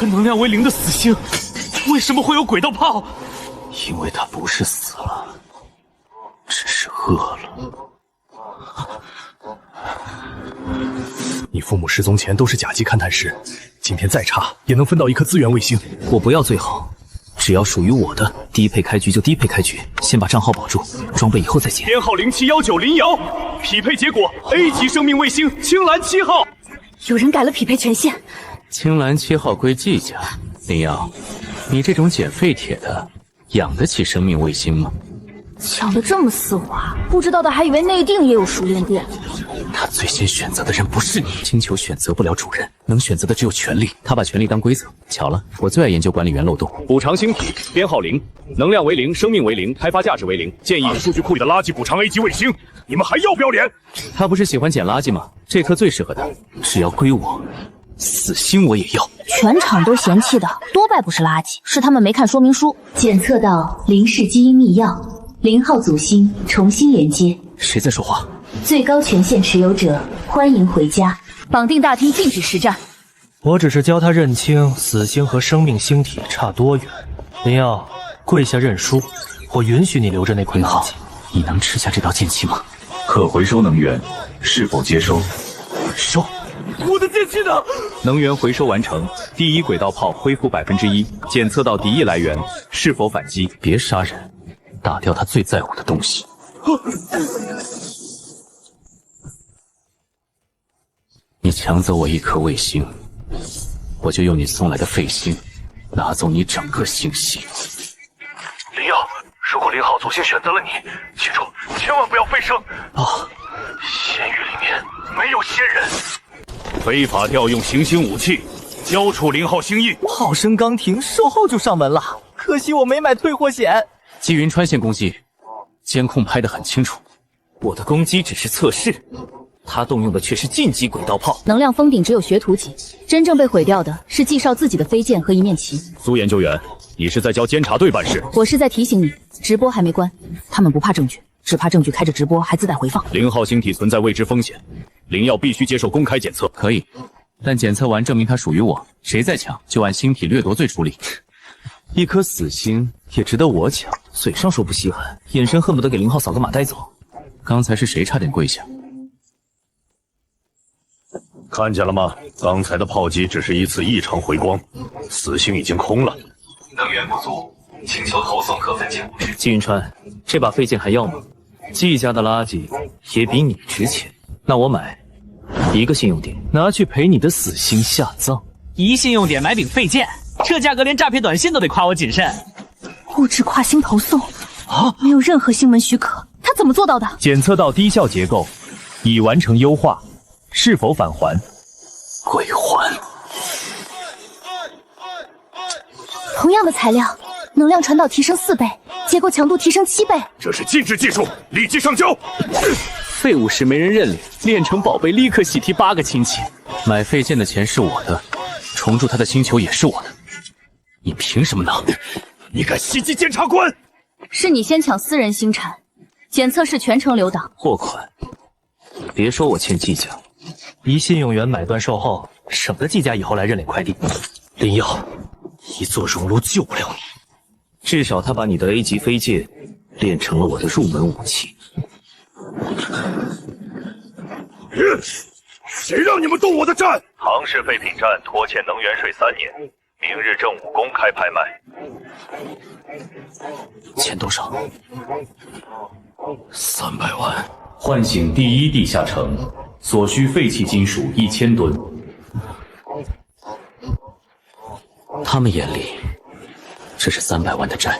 可能量为0的死星，为什么会有轨道炮？因为他不是死了，只是饿了。你父母失踪前都是甲级勘探师，今天再差也能分到一颗资源卫星。我不要最好，只要属于我的，低配开局就低配开局，先把账号保住，装备以后再减。编号0719林瑶，匹配结果 A 级生命卫星青蓝7号。有人改了匹配权限。青蓝7号归季家。林瑶，你这种捡废铁的，养得起生命卫星吗？抢得这么丝滑，不知道的还以为内定也有熟练店。他最先选择的人不是你，星球选择不了主人，能选择的只有权力。他把权力当规则。巧了，我最爱研究管理员漏洞。补偿星体编号0，能量为0，生命为0，开发价值为0。建议数据库里的垃圾补偿 A 级卫星，你们还要不要脸？他不是喜欢捡垃圾吗？这颗最适合他，只要归我，死星我也要。全场都嫌弃的多半不是垃圾，是他们没看说明书。检测到0式基因密钥，0号组星重新连接。谁在说话？最高权限持有者欢迎回家。绑定大厅禁止实战。我只是教他认清死星和生命星体差多远。林耀，跪下认输，我允许你留着那块垃圾。你能吃下这道剑气吗？可回收能源是否接收？收。我的剑气呢？能源回收完成，第一轨道炮恢复1%，检测到敌意来源，是否反击？别杀人，打掉他最在乎的东西。你抢走我一颗卫星，我就用你送来的废星拿走你整个星系。林耀，如果0号组星选择了你，记住千万不要飞升啊！仙域里面没有仙人。非法调用行星武器，交出0号星印。炮声刚停，售后就上门了，可惜我没买退货险。基云川线攻击，监控拍得很清楚。我的攻击只是测试，他动用的却是晋级轨道炮。能量封顶只有学徒级，真正被毁掉的是纪少自己的飞剑和一面旗。苏研究员，你是在教监察队办事？我是在提醒你，直播还没关，他们不怕证据，只怕证据开着直播还自带回放。0号星体存在未知风险，灵药必须接受公开检测。可以，但检测完证明它属于我，谁再抢就按星体掠夺罪处理。一颗死星也值得我抢，嘴上说不稀罕，眼神恨不得给0号扫个码带走。刚才是谁差点跪下？看见了吗？刚才的炮击只是一次异常回光，死星已经空了。能源不足，请求投送可分解物质。季云川，这把废剑还要吗？季家的垃圾也比你值钱，那我买1个信用点，拿去陪你的死星下葬。1信用点买柄废剑，这价格连诈骗短信都得夸我谨慎。物质跨星投送啊，没有任何星门许可，他怎么做到的？检测到低效结构，已完成优化，是否返还？归还。同样的材料，能量传导提升4倍，结构强度提升7倍。这是禁制技术，立即上交。废物时没人认领，炼成宝贝立刻喜提8个亲戚。买废剑的钱是我的，重铸他的星球也是我的，你凭什么拿？你敢袭击监察官？是你先抢私人星产，检测是全程留档。货款，别说我欠季家，1信用元买断售后，省得季家以后来认领快递。林耀，一座熔炉救不了你，至少他把你的 A 级飞剑练成了我的入门武器。谁让你们动我的站？唐氏废品站拖欠能源税3年，明日正午公开拍卖。欠多少？300万。唤醒第1地下城，所需废弃金属1000吨。他们眼里，这是300万的债；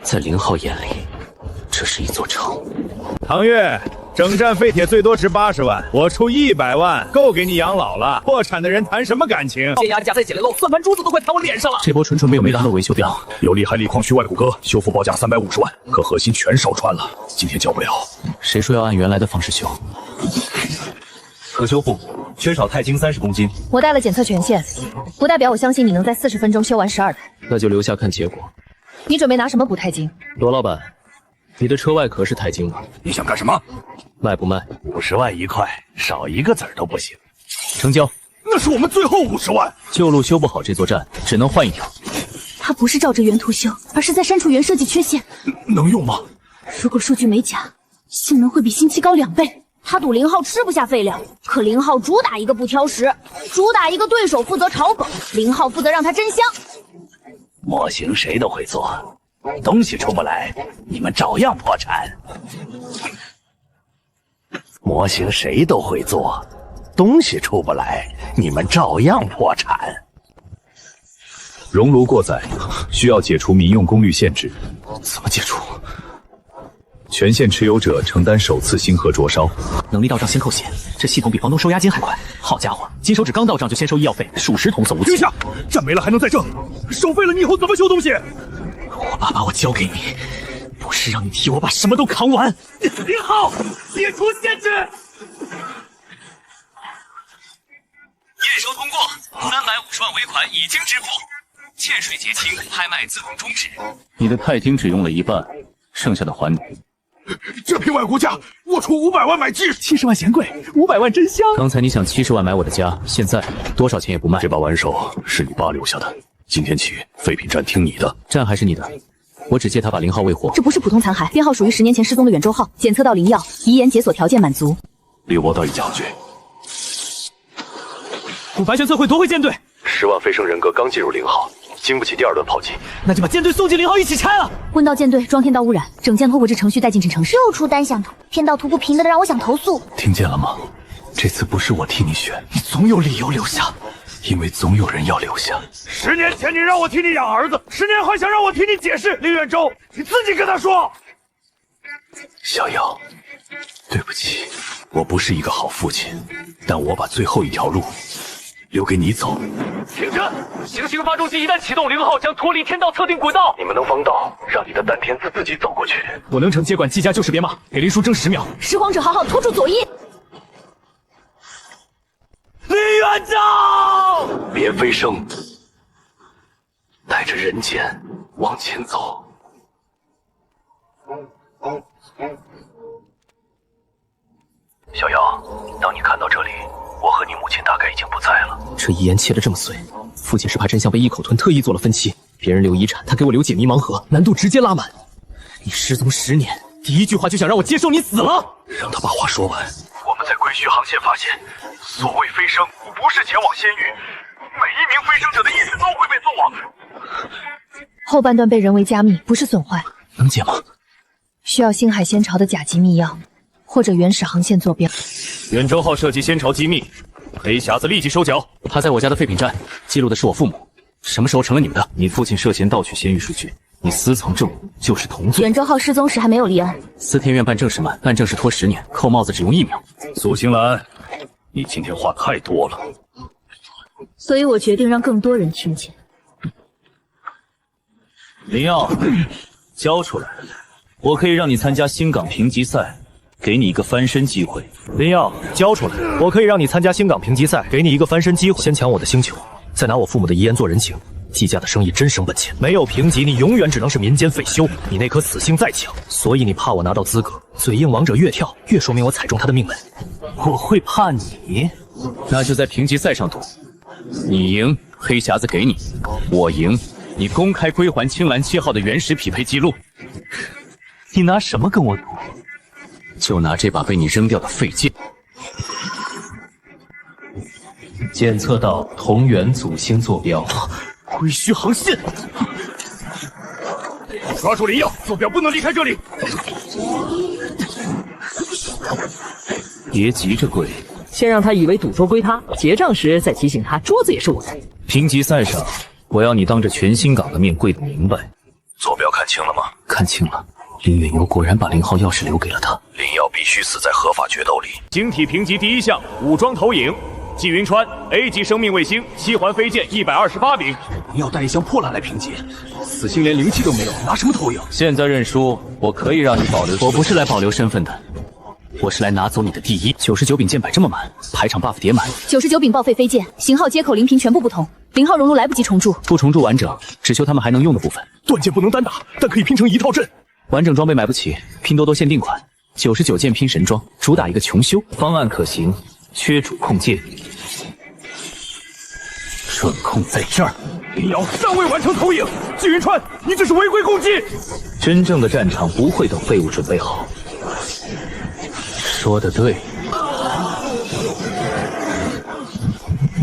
在0号眼里，这是一座城。唐月，整站废铁最多值80万，我出100万，够给你养老了。破产的人谈什么感情？尖牙架再捡来漏，算盘珠子都快弹我脸上了。这波纯纯没打都维修掉，有利海锂矿区外骨骼，修复报价350万，可核心全烧穿了，今天交不了。谁说要按原来的方式修？可修复，缺少钛金30公斤。我带了检测权限，不代表我相信你能在40分钟修完12台。那就留下看结果。你准备拿什么补钛金？罗老板，你的车外壳是钛金吗？你想干什么？卖不卖？50万一块，少1个子儿都不行。成交。那是我们最后50万。旧路修不好这座战，只能换一条。他不是照着原图修，而是在删除原设计缺陷。能用吗？如果数据没假，性能会比新7高2倍。他赌林浩吃不下废料，可林浩主打一个不挑食，主打一个对手负责炒梗，林浩负责让他真香。模型谁都会做，东西出不来，你们照样破产。模型谁都会做，东西出不来，你们照样破产。熔炉过载，需要解除民用功率限制。怎么解除？全线持有者承担首次星河灼烧。能力到账先扣血，这系统比房东收押金还快。好家伙，金手指刚到账就先收医药费，属实童叟无欺。停下，站没了还能再挣，收费了你以后怎么修东西？我爸把我交给你，不是让你替我把什么都扛完。林浩，解除限制。验收通过，350万尾款已经支付，欠税结清，拍卖自动终止。你的钛厅只用了一半，剩下的还你。这批外估价，我出500万买70万嫌贵，500万真香。刚才你想70万买我的家，现在多少钱也不卖。这把扳手是你爸留下的，今天起废品站听你的。站还是你的，我只借他把0号未获。这不是普通残骸，编号属于10年前失踪的远州号，检测到灵药，遗言解锁条件满足。离我岛已将军，古白玄策会夺回舰队。 10万飞升人格刚进入0号，经不起第2轮炮击，那就把舰队送进0号一起拆了。问到舰队装天道污染，整件拖轨制程序带进城城市。又出单向图，天道图不平的让我想投诉。听见了吗？这次不是我替你选，你总有理由留下，因为总有人要留下。10年前你让我替你养儿子，10年后想让我替你解释，林远洲，你自己跟他说。小瑶，对不起，我不是一个好父亲，但我把最后一条路留给你走。停车！行星发动机一旦启动，0号将脱离天道测定轨道。你们能防盗，让你的丹田自己走过去。我能城接管季家就是别骂，给林叔争10秒。拾荒者好好拖住左翼。林元昭，别飞升，带着人间往前走。小瑶，当你看到这里，我和你母亲大概已经不在了。这遗言切得这么碎，父亲是怕真相被一口吞，特意做了分期。别人留遗产，他给我留解谜盲盒，难度直接拉满。你失踪10年，第一句话就想让我接受你死了？让他把话说完。我们在归墟航线发现，所谓飞升，不是前往仙域，每一名飞升者的意识都会被送往。后半段被人为加密，不是损坏。能解吗？需要星海仙朝的甲级密钥，或者原始航线坐标。远州号涉及仙朝机密，黑匣子立即收缴。他在我家的废品站记录的是我父母，什么时候成了你们的？你父亲涉嫌盗取仙域数据，你私藏证物就是同罪。远州号失踪时还没有立案，司天院办正事慢，办正事拖10年，扣帽子只用1秒。苏星兰，你今天话太多了，所以我决定让更多人听见。林耀，交出来，我可以让你参加新港评级赛，给你一个翻身机会。林耀，交出来，我可以让你参加新港评级赛，给你一个翻身机会。先抢我的星球，再拿我父母的遗言做人情。季家的生意真生本钱，没有评级，你永远只能是民间废修。你那颗死星再强，所以你怕我拿到资格，嘴硬王者越跳，越说明我踩中他的命门。我会怕你？那就在评级赛上赌，你赢，黑匣子给你；我赢，你公开归还青蓝7号的原始匹配记录。你拿什么跟我赌？就拿这把被你扔掉的废剑。检测到同源祖星坐标。归墟航线，抓住林耀，坐标不能离开这里。别急着跪，先让他以为赌桌归他，结账时再提醒他桌子也是我的。评级赛上，我要你当着全新港的面跪得明白。坐标看清了吗？看清了，林远游果然把0号钥匙留给了他。林耀必须死在合法决斗里。晶体评级第1项，武装投影。纪云川 A 级生命卫星7环飞剑128名。你要带一箱破烂来评级，死星连灵气都没有，拿什么投影？现在认输，我可以让你保留。我不是来保留身份的，我是来拿走你的第一。99柄剑摆这么满，排场 buff 叠满。99柄报废飞剑，型号接口灵频全部不同，0号熔炉来不及重铸，不重铸完整，只修他们还能用的部分。断剑不能单打，但可以拼成一套阵。完整装备买不起，拼多多限定款，99件拼神装，主打一个穷修。方案可行，缺主控件。准控在这儿。林瑶尚未完成投影，纪云川，你这是违规攻击！真正的战场不会等废物准备好。说得对。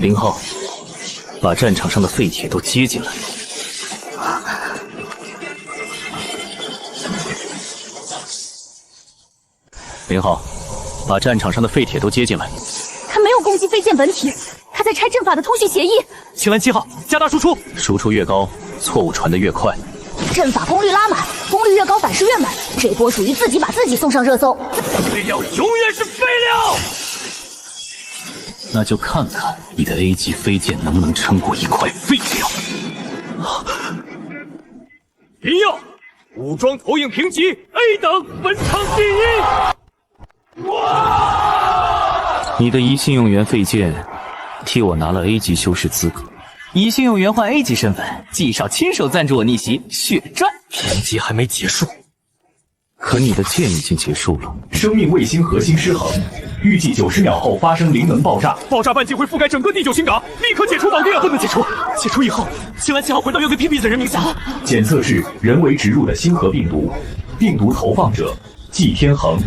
林浩，把战场上的废铁都接进来。林浩，把战场上的废铁都接进来。他没有攻击飞剑本体，他在拆阵法的通讯协议。青蓝7号，加大输出，输出越高，错误传得越快。阵法功率拉满，功率越高反噬越猛。这波属于自己把自己送上热搜。林瑶永远是废料。那就看看你的 A 级飞剑能不能撑过一块废料。林耀，武装投影评级 A 等，本场第一。你的一信用员废剑替我拿了 A 级修士资格。一信用员换 A 级身份，纪少亲手赞助我逆袭，血赚。评级还没结束，可你的剑已经结束了。生命卫星核心失衡，预计90秒后发生灵能爆炸，爆炸半径会覆盖整个第9星港，立刻解除绑定。不能解除，解除以后，青蓝7号回到约给屏蔽的人名下。检测是人为植入的星核病毒，病毒投放者季天恒。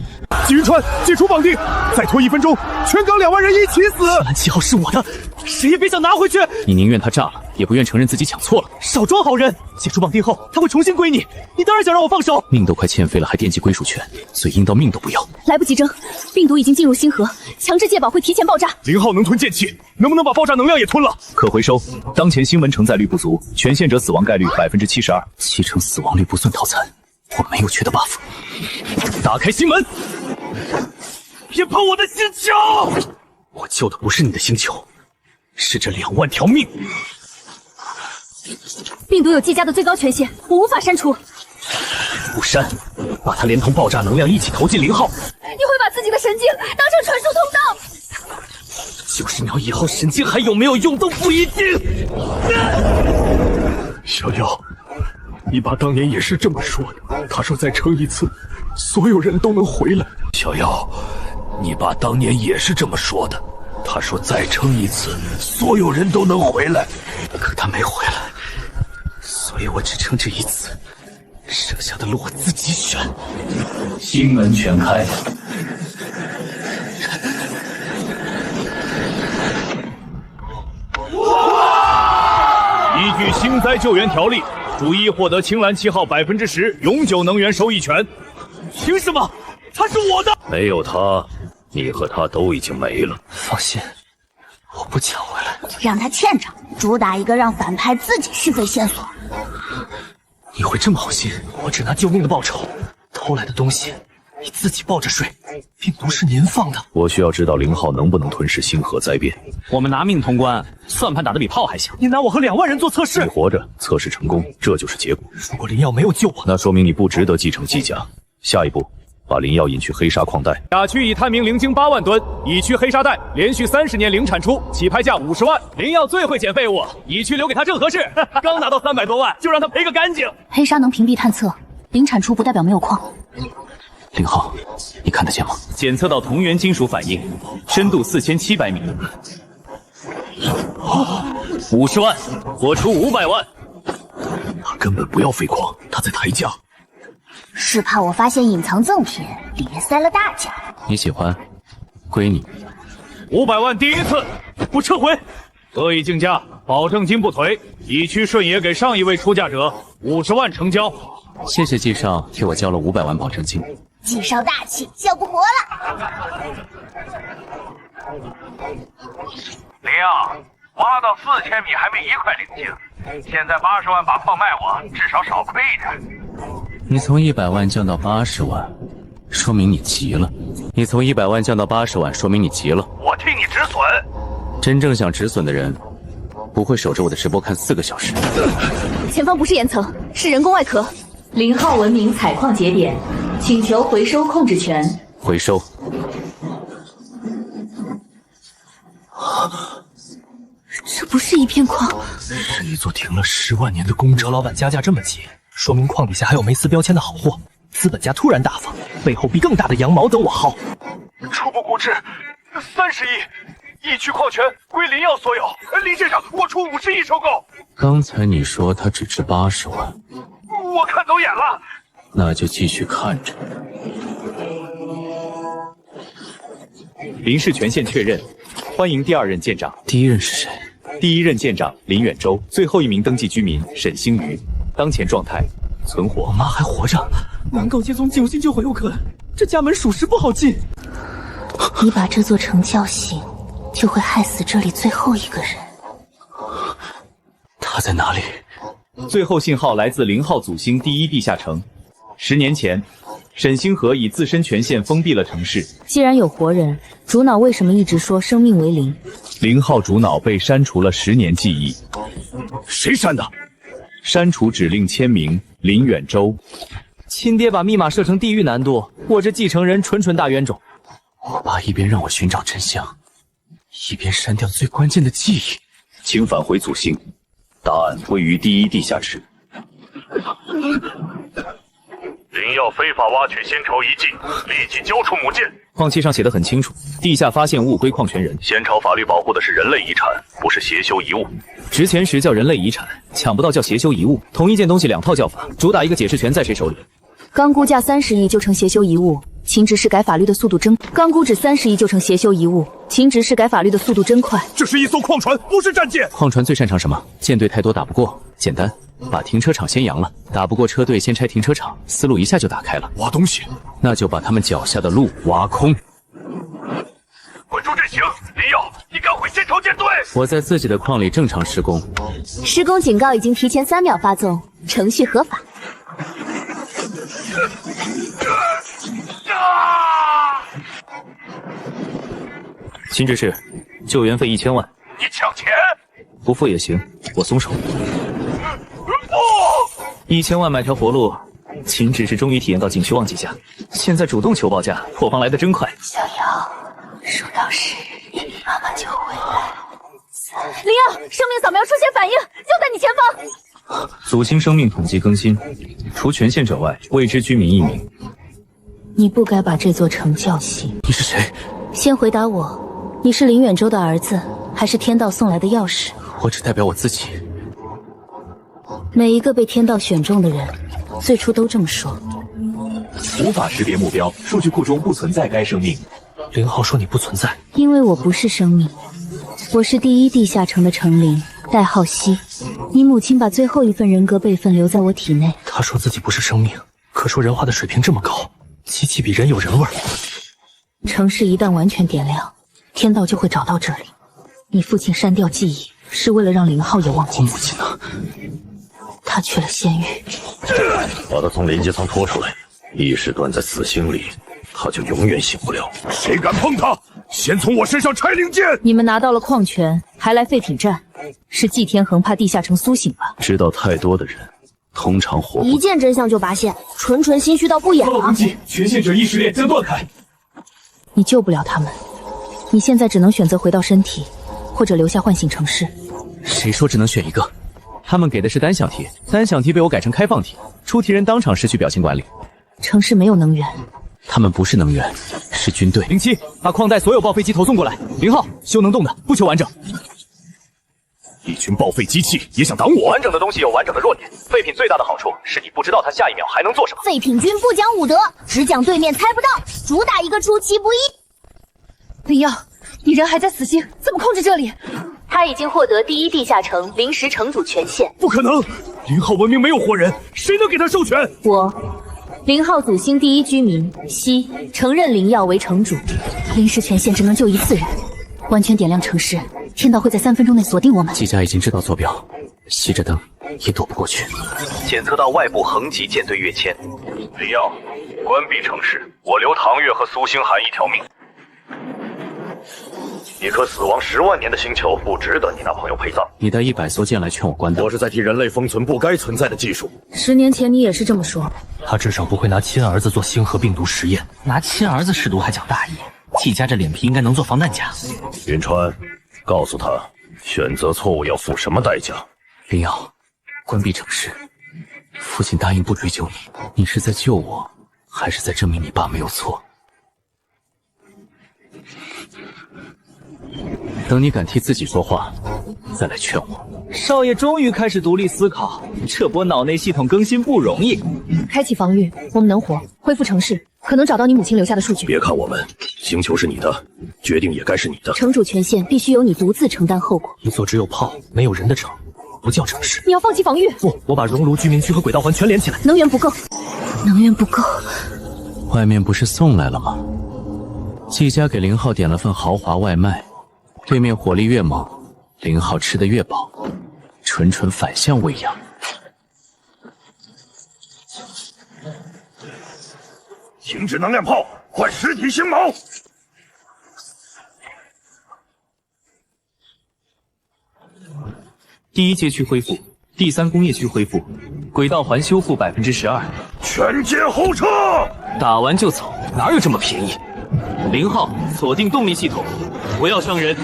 纪云川，解除绑定，再拖1分钟，全港2万人一起死。青蓝7号是我的，谁也别想拿回去。你宁愿他炸了，也不愿承认自己讲错了。少装好人！解除绑定后，他会重新归你，你当然想让我放手。命都快欠飞了，还惦记归属权，最阴道命都不要。来不及争，病毒已经进入星河，强制戒保会提前爆炸。0号能吞剑气，能不能把爆炸能量也吞了？可回收。当前新闻承载率不足，全线者死亡概率72%。7成死亡率不算套餐，我没有缺的 buff。打开心门！别碰我的星球！我救的不是你的星球，是这2万条命。病毒有技嘉的最高权限，我无法删除。不删，把它连同爆炸能量一起投进0号。你会把自己的神经当成传输通道。90秒以后，神经还有没有用都不一定。小妖，你爸当年也是这么说的，他说再撑一次，所有人都能回来。小妖，你爸当年也是这么说的，他说再撑一次，所有人都能回来。可他没回来，所以我只撑这一次，剩下的路我自己选。心门全开。依据星灾救援条例，主一获得青蓝7号10%永久能源收益权。凭什么？他是我的！没有他，你和他都已经没了。放心，我不抢回来。让他欠着，主打一个让反派自己续费线索。你会这么好心？我只拿救命的报酬，偷来的东西你自己抱着睡。病毒是您放的。我需要知道0号能不能吞噬星河灾变。我们拿命通关，算盘打得比炮还响。你拿我和2万人做测试。你活着，测试成功，这就是结果。如果林耀没有救我，那说明你不值得继承机甲。下一步，把林耀引去黑沙矿带。甲区已探明灵晶8万吨，乙区黑沙带连续30年零产出，起拍价50万。林耀最会捡废物，乙区留给他正合适。刚拿到300多万，就让他赔个干净。黑沙能屏蔽探测，零产出不代表没有矿。0号，你看得见吗？检测到同源金属反应，深度4700米。50万，我出500万。他根本不要废矿，他在抬价。是怕我发现隐藏赠品，里面塞了大奖。你喜欢，归你。500万第一次，不撤回。恶意竞价，保证金不退。乙区顺爷给上一位出价者50万成交。谢谢季少替我交了500万保证金。季少大气，笑不活了。林耀，挖到4000米还没1块灵晶，现在80万把矿卖我，至少少亏点。你从100万降到80万，说明你急了。你从100万降到80万，说明你急了。我替你止损。真正想止损的人，不会守着我的直播看4个小时。前方不是岩层，是人工外壳。0号文明采矿节点，请求回收控制权。回收。这不是一片矿，是一座停了10万年的工程。老板加价这么急，说明矿底下还有梅斯标签的好货。资本家突然大方，背后比更大的羊毛等我薅。初步估值30亿，一区矿权归林耀所有。林县长，我出50亿收购。刚才你说他只值80万，我看走眼了。那就继续看着。林氏全线确认，欢迎第2任舰长。第一任是谁？第1任舰长林远洲，最后一名登记居民沈星瑜，当前状态存活。我妈还活着，难告接踪9星就回游客，这家门属实不好进。你把这座城叫醒，就会害死这里最后一个人。他在哪里？最后信号来自0号祖星第1地下城。10年前，沈星河以自身权限封闭了城市。既然有活人，主脑为什么一直说生命为零0号主脑被删除了10年记忆。谁删的？删除指令签名林远洲。亲爹把密码设成地狱难度，我这继承人纯大冤种。我爸一边让我寻找真相，一边删掉最关键的记忆。请返回祖星，答案位于第1地下池。林耀非法挖取仙朝遗迹，立即交出母舰。矿器上写的很清楚，地下发现物归矿权人。仙朝法律保护的是人类遗产，不是邪修遗物。值钱时叫人类遗产，抢不到叫邪修遗物。同一件东西2套叫法，主打一个解释权在谁手里？刚估价30亿就成邪修遗物，秦执事改法律的速度真。刚估值30亿就成邪修遗物，秦执事改法律的速度真快。这是一艘矿船，不是战舰。矿船最擅长什么？舰队太多打不过，简单，把停车场先扬了，打不过车队先拆停车场，思路一下就打开了。挖东西，那就把他们脚下的路挖空。稳住阵型，林耀，你赶回仙朝舰队。我在自己的矿里正常施工，施工警告已经提前3秒发送，程序合法。秦执事，救援费1000万。你抢钱？不付也行，我松手。1000万买条活路，秦执事终于体验到景区旺季价，现在主动求报价，破防来得真快。小瑶，数到10，妈妈就回来。林耀，生命扫描出现反应，就在你前方。祖星生命统计更新，除权限者外，未知居民1名。你不该把这座城叫醒。你是谁？先回答我，你是林远洲的儿子，还是天道送来的钥匙？我只代表我自己。每一个被天道选中的人，最初都这么说。无法识别目标，数据库中不存在该生命。0号说你不存在，因为我不是生命，我是第1地下城的城灵，代号西。你母亲把最后一份人格备份留在我体内。他说自己不是生命，可说人话的水平这么高，机器比人有人味儿。城市一旦完全点亮，天道就会找到这里。你父亲删掉记忆，是为了让0号也忘记。我母亲呢？他去了仙域。把他从临界舱拖出来，意识断在死星里，他就永远醒不了。谁敢碰他，先从我身上拆零件！你们拿到了矿权，还来废品站，是祭天恒怕地下城苏醒吧？知道太多的人，通常活不一见真相就拔线，纯心虚到不演了。权限者意识链将断开。你救不了他们，你现在只能选择回到身体，或者留下唤醒城市。谁说只能选一个？他们给的是单项题，单项题被我改成开放题，出题人当场失去表情管理。城市没有能源，他们不是能源，是军队。07，把矿带所有报废机投送过来。0号，修能动的，不求完整。一群报废机器也想挡我？完整的东西有完整的弱点，废品最大的好处是你不知道它下一秒还能做什么。废品君不讲武德，只讲对面猜不到，主打一个出其不意。林耀，你人还在死星，怎么控制这里？他已经获得第1地下城临时城主权限。不可能，0号文明没有活人，谁能给他授权？我0号祖星第1居民西承认林耀为城主，临时权限只能救1次人，完全点亮城市，天道会在3分钟内锁定我们。机甲已经知道坐标，熄着灯也躲不过去。检测到外部横级舰队跃迁。林耀，关闭城市，我留唐月和苏星寒一条命。一颗死亡10万年的星球不值得你那朋友陪葬。你带100艘舰来劝我关灯，我是在替人类封存不该存在的技术。10年前你也是这么说。他至少不会拿亲儿子做星河病毒实验。拿亲儿子试毒还讲大义，季家这脸皮应该能做防弹甲。云川，告诉他，选择错误要付什么代价。林耀，关闭城市。父亲答应不追究你，你是在救我，还是在证明你爸没有错？等你敢替自己说话，再来劝我。少爷终于开始独立思考，这波脑内系统更新不容易。开启防御，我们能活，恢复城市，可能找到你母亲留下的数据。别看我们，星球是你的，决定也该是你的。城主权限必须由你独自承担后果。一座只有炮没有人的城，不叫城市。你要放弃防御？不，我把熔炉居民区和轨道环全连起来。能源不够，能源不够。外面不是送来了吗？季家给林浩点了份豪华外卖，对面火力越猛，林浩吃得越饱，纯纯反向喂养。停止能量炮，换实体星矛。第一街区恢复，第3工业区恢复，轨道环修复12%，全接后撤！打完就走，哪有这么便宜？0号锁定动力系统，不要伤人。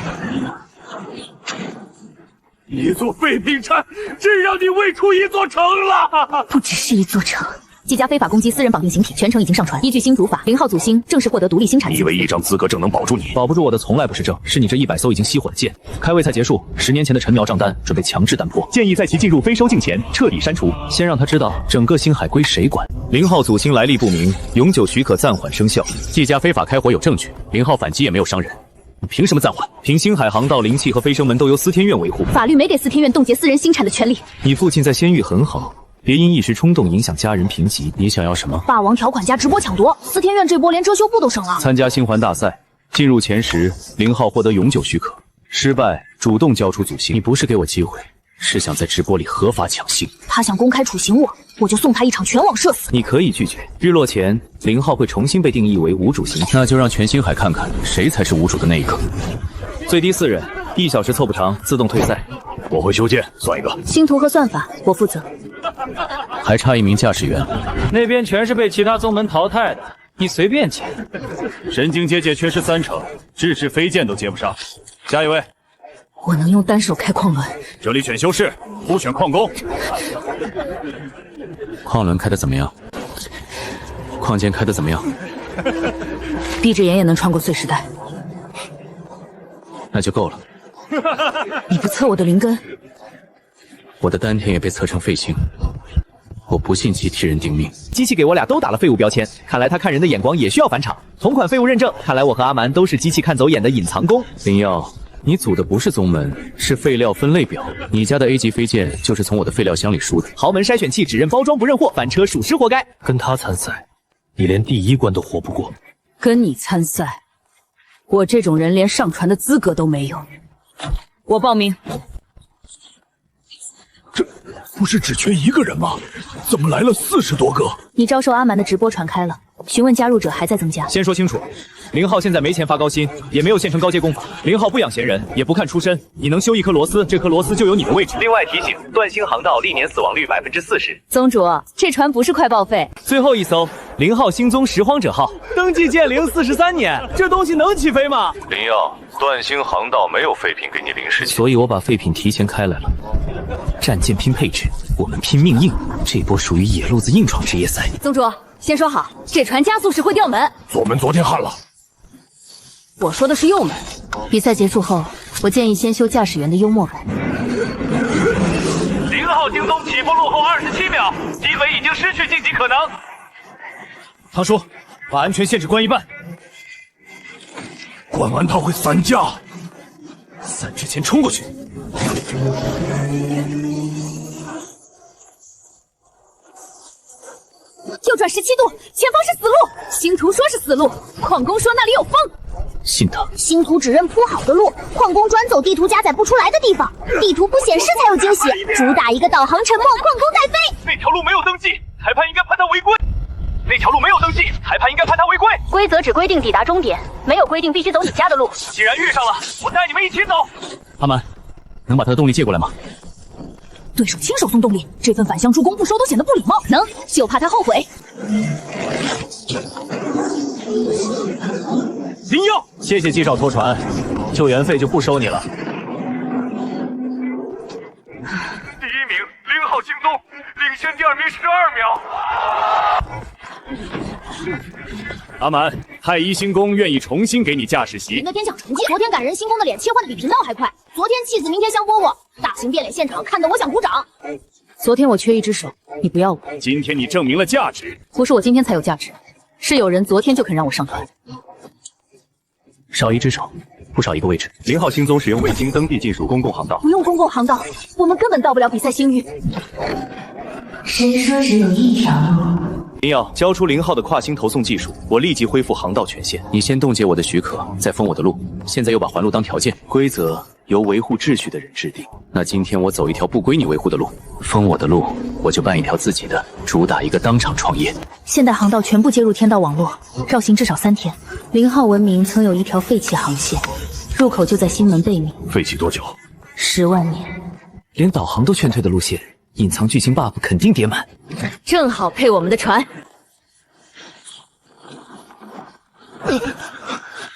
一座废品站，真让你喂出一座城了！不只是一座城。季家非法攻击私人绑定形体，全程已经上传。依据新主法，0号祖星正式获得独立新产你以为一张资格证能保住你？保不住我的从来不是证，是你这100艘已经熄火的舰。开胃菜结束，10年前的陈苗账单准备强制弹破，建议在其进入非收境前彻底删除。先让他知道整个星海归谁管。0号祖星来历不明，永久许可暂缓生效。季家非法开火有证据，0号反击也没有伤人，你凭什么暂缓？凭星海航道灵气和飞升门都由司天院维护，法律没给司天院冻结私人新产的权利。你父亲在仙域很好，别因一时冲动影响家人评级。你想要什么？霸王条款加直播抢夺，司天院这波连遮羞布都省了。参加星环大赛，进入前10，0号获得永久许可，失败主动交出祖星。你不是给我机会，是想在直播里合法抢星。他想公开处刑我，我就送他一场全网社死。你可以拒绝，日落前0号会重新被定义为无主星，那就让全星海看看谁才是无主的那一个。最低4人，1小时凑不长自动退赛。我会修建，算一个。星图和算法我负责。还差1名驾驶员，那边全是被其他宗门淘汰的，你随便捡。神经结界缺失3成，制止飞剑都接不上。下一位。我能用单手开矿轮。这里选修士，不选矿工。矿轮开得怎么样？矿剑开得怎么样？闭着眼也能穿过碎石带。那就够了。你不测我的灵根？我的丹田也被测成废青，我不信其替人定命。机器给我俩都打了废物标签，看来他看人的眼光也需要返场。同款废物认证，看来我和阿蛮都是机器看走眼的隐藏工。林耀，你组的不是宗门，是废料分类表。你家的 A 级飞剑就是从我的废料箱里输的。豪门筛选器只认包装不认货，翻车属实活该。跟他参赛，你连第1关都活不过。跟你参赛，我这种人连上传的资格都没有。我报名。这不是只缺1个人吗？怎么来了40多个？你招收阿蛮的直播传开了，询问加入者还在增加。先说清楚，0号现在没钱发高薪，也没有现成高阶功法。0号不养闲人，也不看出身。你能修一颗螺丝，这颗螺丝就有你的位置。另外提醒，断星航道历年死亡率40%。宗主，这船不是快报废。最后一艘0号星宗拾荒者号，登记建龄43年，这东西能起飞吗？林耀，断星航道没有废品给你临时，所以我把废品提前开来了。战舰拼配置，我们拼命硬，这波属于野路子硬闯职业赛。宗主，先说好，这船加速时会掉门。左门昨天焊了。我说的是右门。比赛结束后，我建议先修驾驶员的幽默感。0号星宗起步落后27秒，机尾已经失去晋级可能。唐叔，把安全限制关一半。关完他会散架。散之前冲过去。右转17度，前方是死路。星图说是死路，矿工说那里有风。信他。星图只认铺好的路，矿工专走地图加载不出来的地方，地图不显示才有惊喜。主打一个导航沉默，矿工带飞。那条路没有登记，裁判应该判他违规。那条路没有登记，裁判应该判他违规。规则只规定抵达终点，没有规定必须走你家的路。既然遇上了，我带你们一起走。阿蛮，能把他的动力借过来吗？对手亲手送动力，这份返乡助攻不收都显得不礼貌。能，就怕他后悔。林耀，谢谢季少拖船，救援费就不收你了。第1名0号星宗，领先第2名12秒。阿蛮，太一星宫愿意重新给你驾驶席。明的天降成绩，昨天感人星宫的脸切换的比贫道还快，昨天气死明天香饽饽，大型变脸现场看得我想鼓掌。昨天我缺一只手，你不要我。今天你证明了价值。不是我今天才有价值，是有人昨天就肯让我上船。少一只手，不少一个位置。0号星宗使用卫星登记技术公共航道。不用公共航道，我们根本到不了比赛星域。谁说只有一条路？林耀，交出0号的跨星投送技术，我立即恢复航道权限。你先冻结我的许可，再封我的路，现在又把还路当条件。规则由维护秩序的人制定。那今天我走一条不归你维护的路，封我的路，我就办一条自己的，主打一个当场创业。现代航道全部接入天道网络，绕行至少3天。0号文明曾有一条废弃航线，入口就在星门背面。废弃多久？10万年。连导航都劝退的路线，隐藏剧情 buff 肯定叠满。正好配我们的船。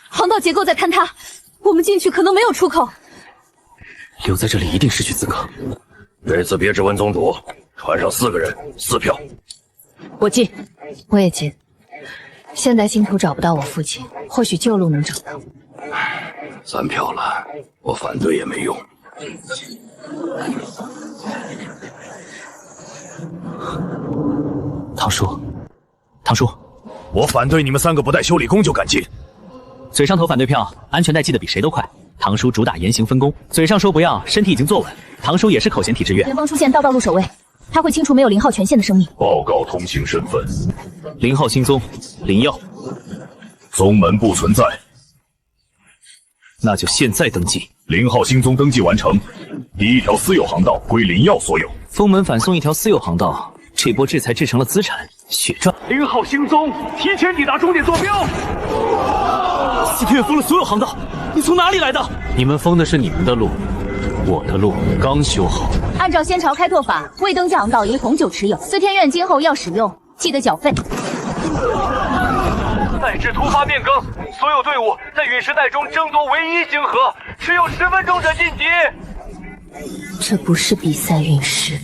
航道结构在坍塌，我们进去可能没有出口。留在这里一定失去资格。这次别质问宗主，船上4个人，4票。我进，我也进。现在星图找不到我父亲，或许旧路能找到。3票了，我反对也没用。唐叔，唐叔，我反对你们3个不带修理工就敢进。嘴上投反对票，安全带系得比谁都快。唐叔主打严刑分工，嘴上说不要，身体已经坐稳。唐叔也是口嫌体制院。前方出现道路守卫，他会清除没有0号权限的生命。报告通行身份：0号星宗林耀。宗门不存在。那就现在登记。0号星宗登记完成，第1条私有航道归林耀所有。封门反送一条私有航道，这波制裁制成了资产，血赚。 0号星宗提前抵达终点坐标。司天院封了所有航道，你从哪里来的？你们封的是你们的路，我的路刚修好。按照仙朝开拓法，未登记航道一律红酒持有。司天院今后要使用，记得缴费。赛制突发变更，所有队伍在陨石带中争夺唯一星河，持有10分钟者晋级。这不是比赛陨石，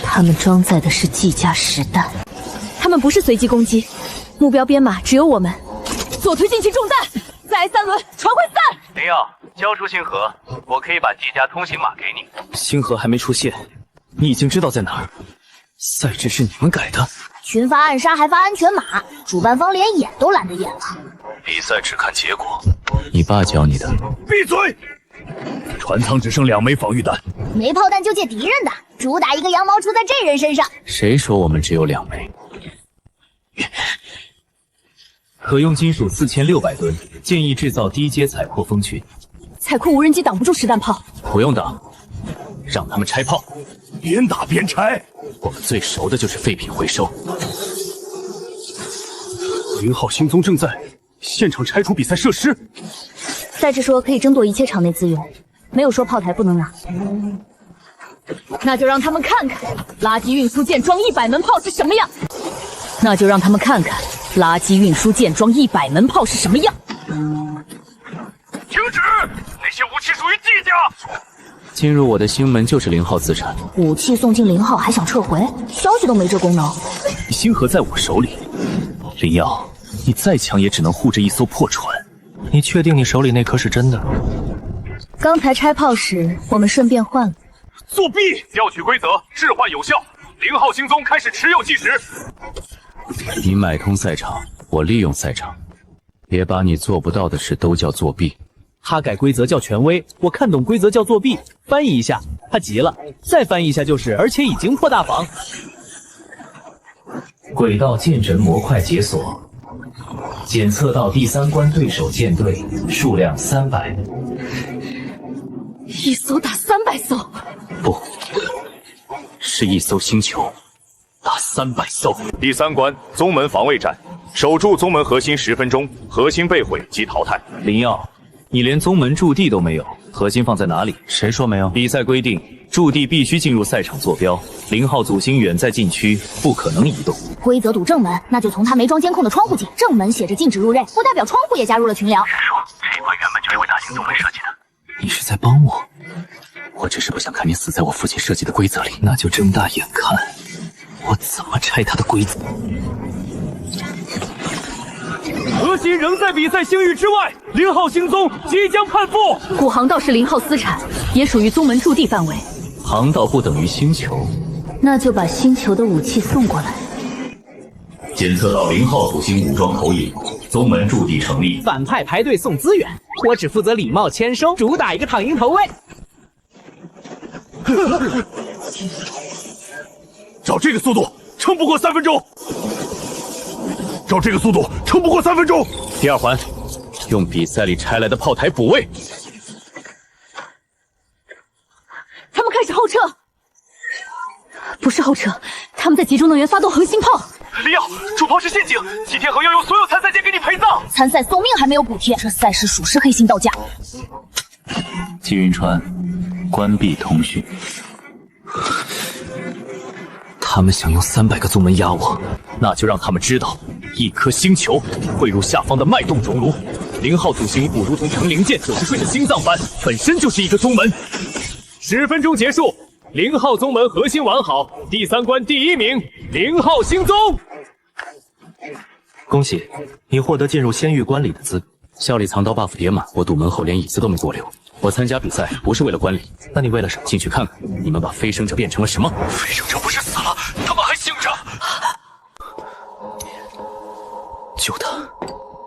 他们装载的是技嘉实弹。他们不是随机攻击，目标编码只有我们。左推进行中弹，再3轮，传回散。林耀，交出星河，我可以把技嘉通行码给你。星河还没出现，你已经知道在哪儿。赛制是你们改的，群发暗杀还发安全码，主办方连演都懒得演了。比赛只看结果。你爸教你的。闭嘴！船舱只剩2枚防御弹，没炮弹就借敌人的，主打一个羊毛出在这人身上。谁说我们只有2枚？可用金属4600吨，建议制造低阶采矿蜂群。采矿无人机挡不住实弹炮，不用挡，让他们拆炮，边打边拆。我们最熟的就是废品回收。 0号星宗正在现场拆除比赛设施。赛制说可以争夺一切场内资源，没有说炮台不能拿。那就让他们看看垃圾运输舰装100门炮是什么样。那就让他们看看垃圾运输舰装100门炮是什么样。停止！那些武器属于技嘉。进入我的星门就是0号资产。武器送进0号还想撤回？消息都没这功能。星河在我手里。 林耀，你再强也只能护着一艘破船。你确定你手里那颗是真的？刚才拆炮时，我们顺便换了。作弊！调取规则，置换有效。0号星宗开始持有计时。你买通赛场，我利用赛场，别把你做不到的事都叫作弊。他改规则叫权威，我看懂规则叫作弊。翻译一下，他急了；再翻译一下就是，而且已经破大防。 轨道剑神模块解锁，检测到第3关对手舰队数量300，一艘打300艘，不是一艘星球打300艘。第3关宗门防卫战，守住宗门核心10分钟，核心被毁即淘汰。林耀，你连宗门驻地都没有，核心放在哪里？谁说没有？比赛规定。 驻地必须进入赛场坐标，0号组星远在禁区，不可能移动。规则堵正门，那就从他没装监控的窗户进。正门写着禁止入内，不代表窗户也加入了群聊。是说这一关原本就是为大型宗门设计的？你是在帮我？我只是不想看你死在我父亲设计的规则里。那就睁大眼看，我怎么拆他的规则。核心仍在比赛星域之外，0号星宗即将叛复。古航道是0号私产，也属于宗门驻地范围。航道不等于星球，那就把星球的武器送过来。检测到0号土星武装投影，宗门驻地成立。反派排队送资源，我只负责礼貌签收，主打一个躺赢投喂。照这个速度，撑不过3分钟。照这个速度，撑不过3分钟。第二环，用比赛里拆来的炮台补位。他们开始后撤，不是后撤，他们在集中能源发动恒星炮。林耀，主炮是陷阱，齐天河要用所有参赛剑给你陪葬。参赛送命还没有补贴，这赛事属实黑心到家。季云川，关闭通讯。他们想用300个宗门压我，那就让他们知道，一颗星球汇入下方的脉动熔炉。0号土星不如同成灵剑90岁的心脏般，本身就是一个宗门。10分钟结束，0号宗门核心完好，第3关第1名，0号星宗。恭喜，你获得进入仙域观礼的资格。校里藏刀 buff 叠满，我堵门后连椅子都没给我留。我参加比赛不是为了观礼，那你为了什么？进去看看，你们把飞升者变成了什么？飞升者不是死了，他们还醒着。救他！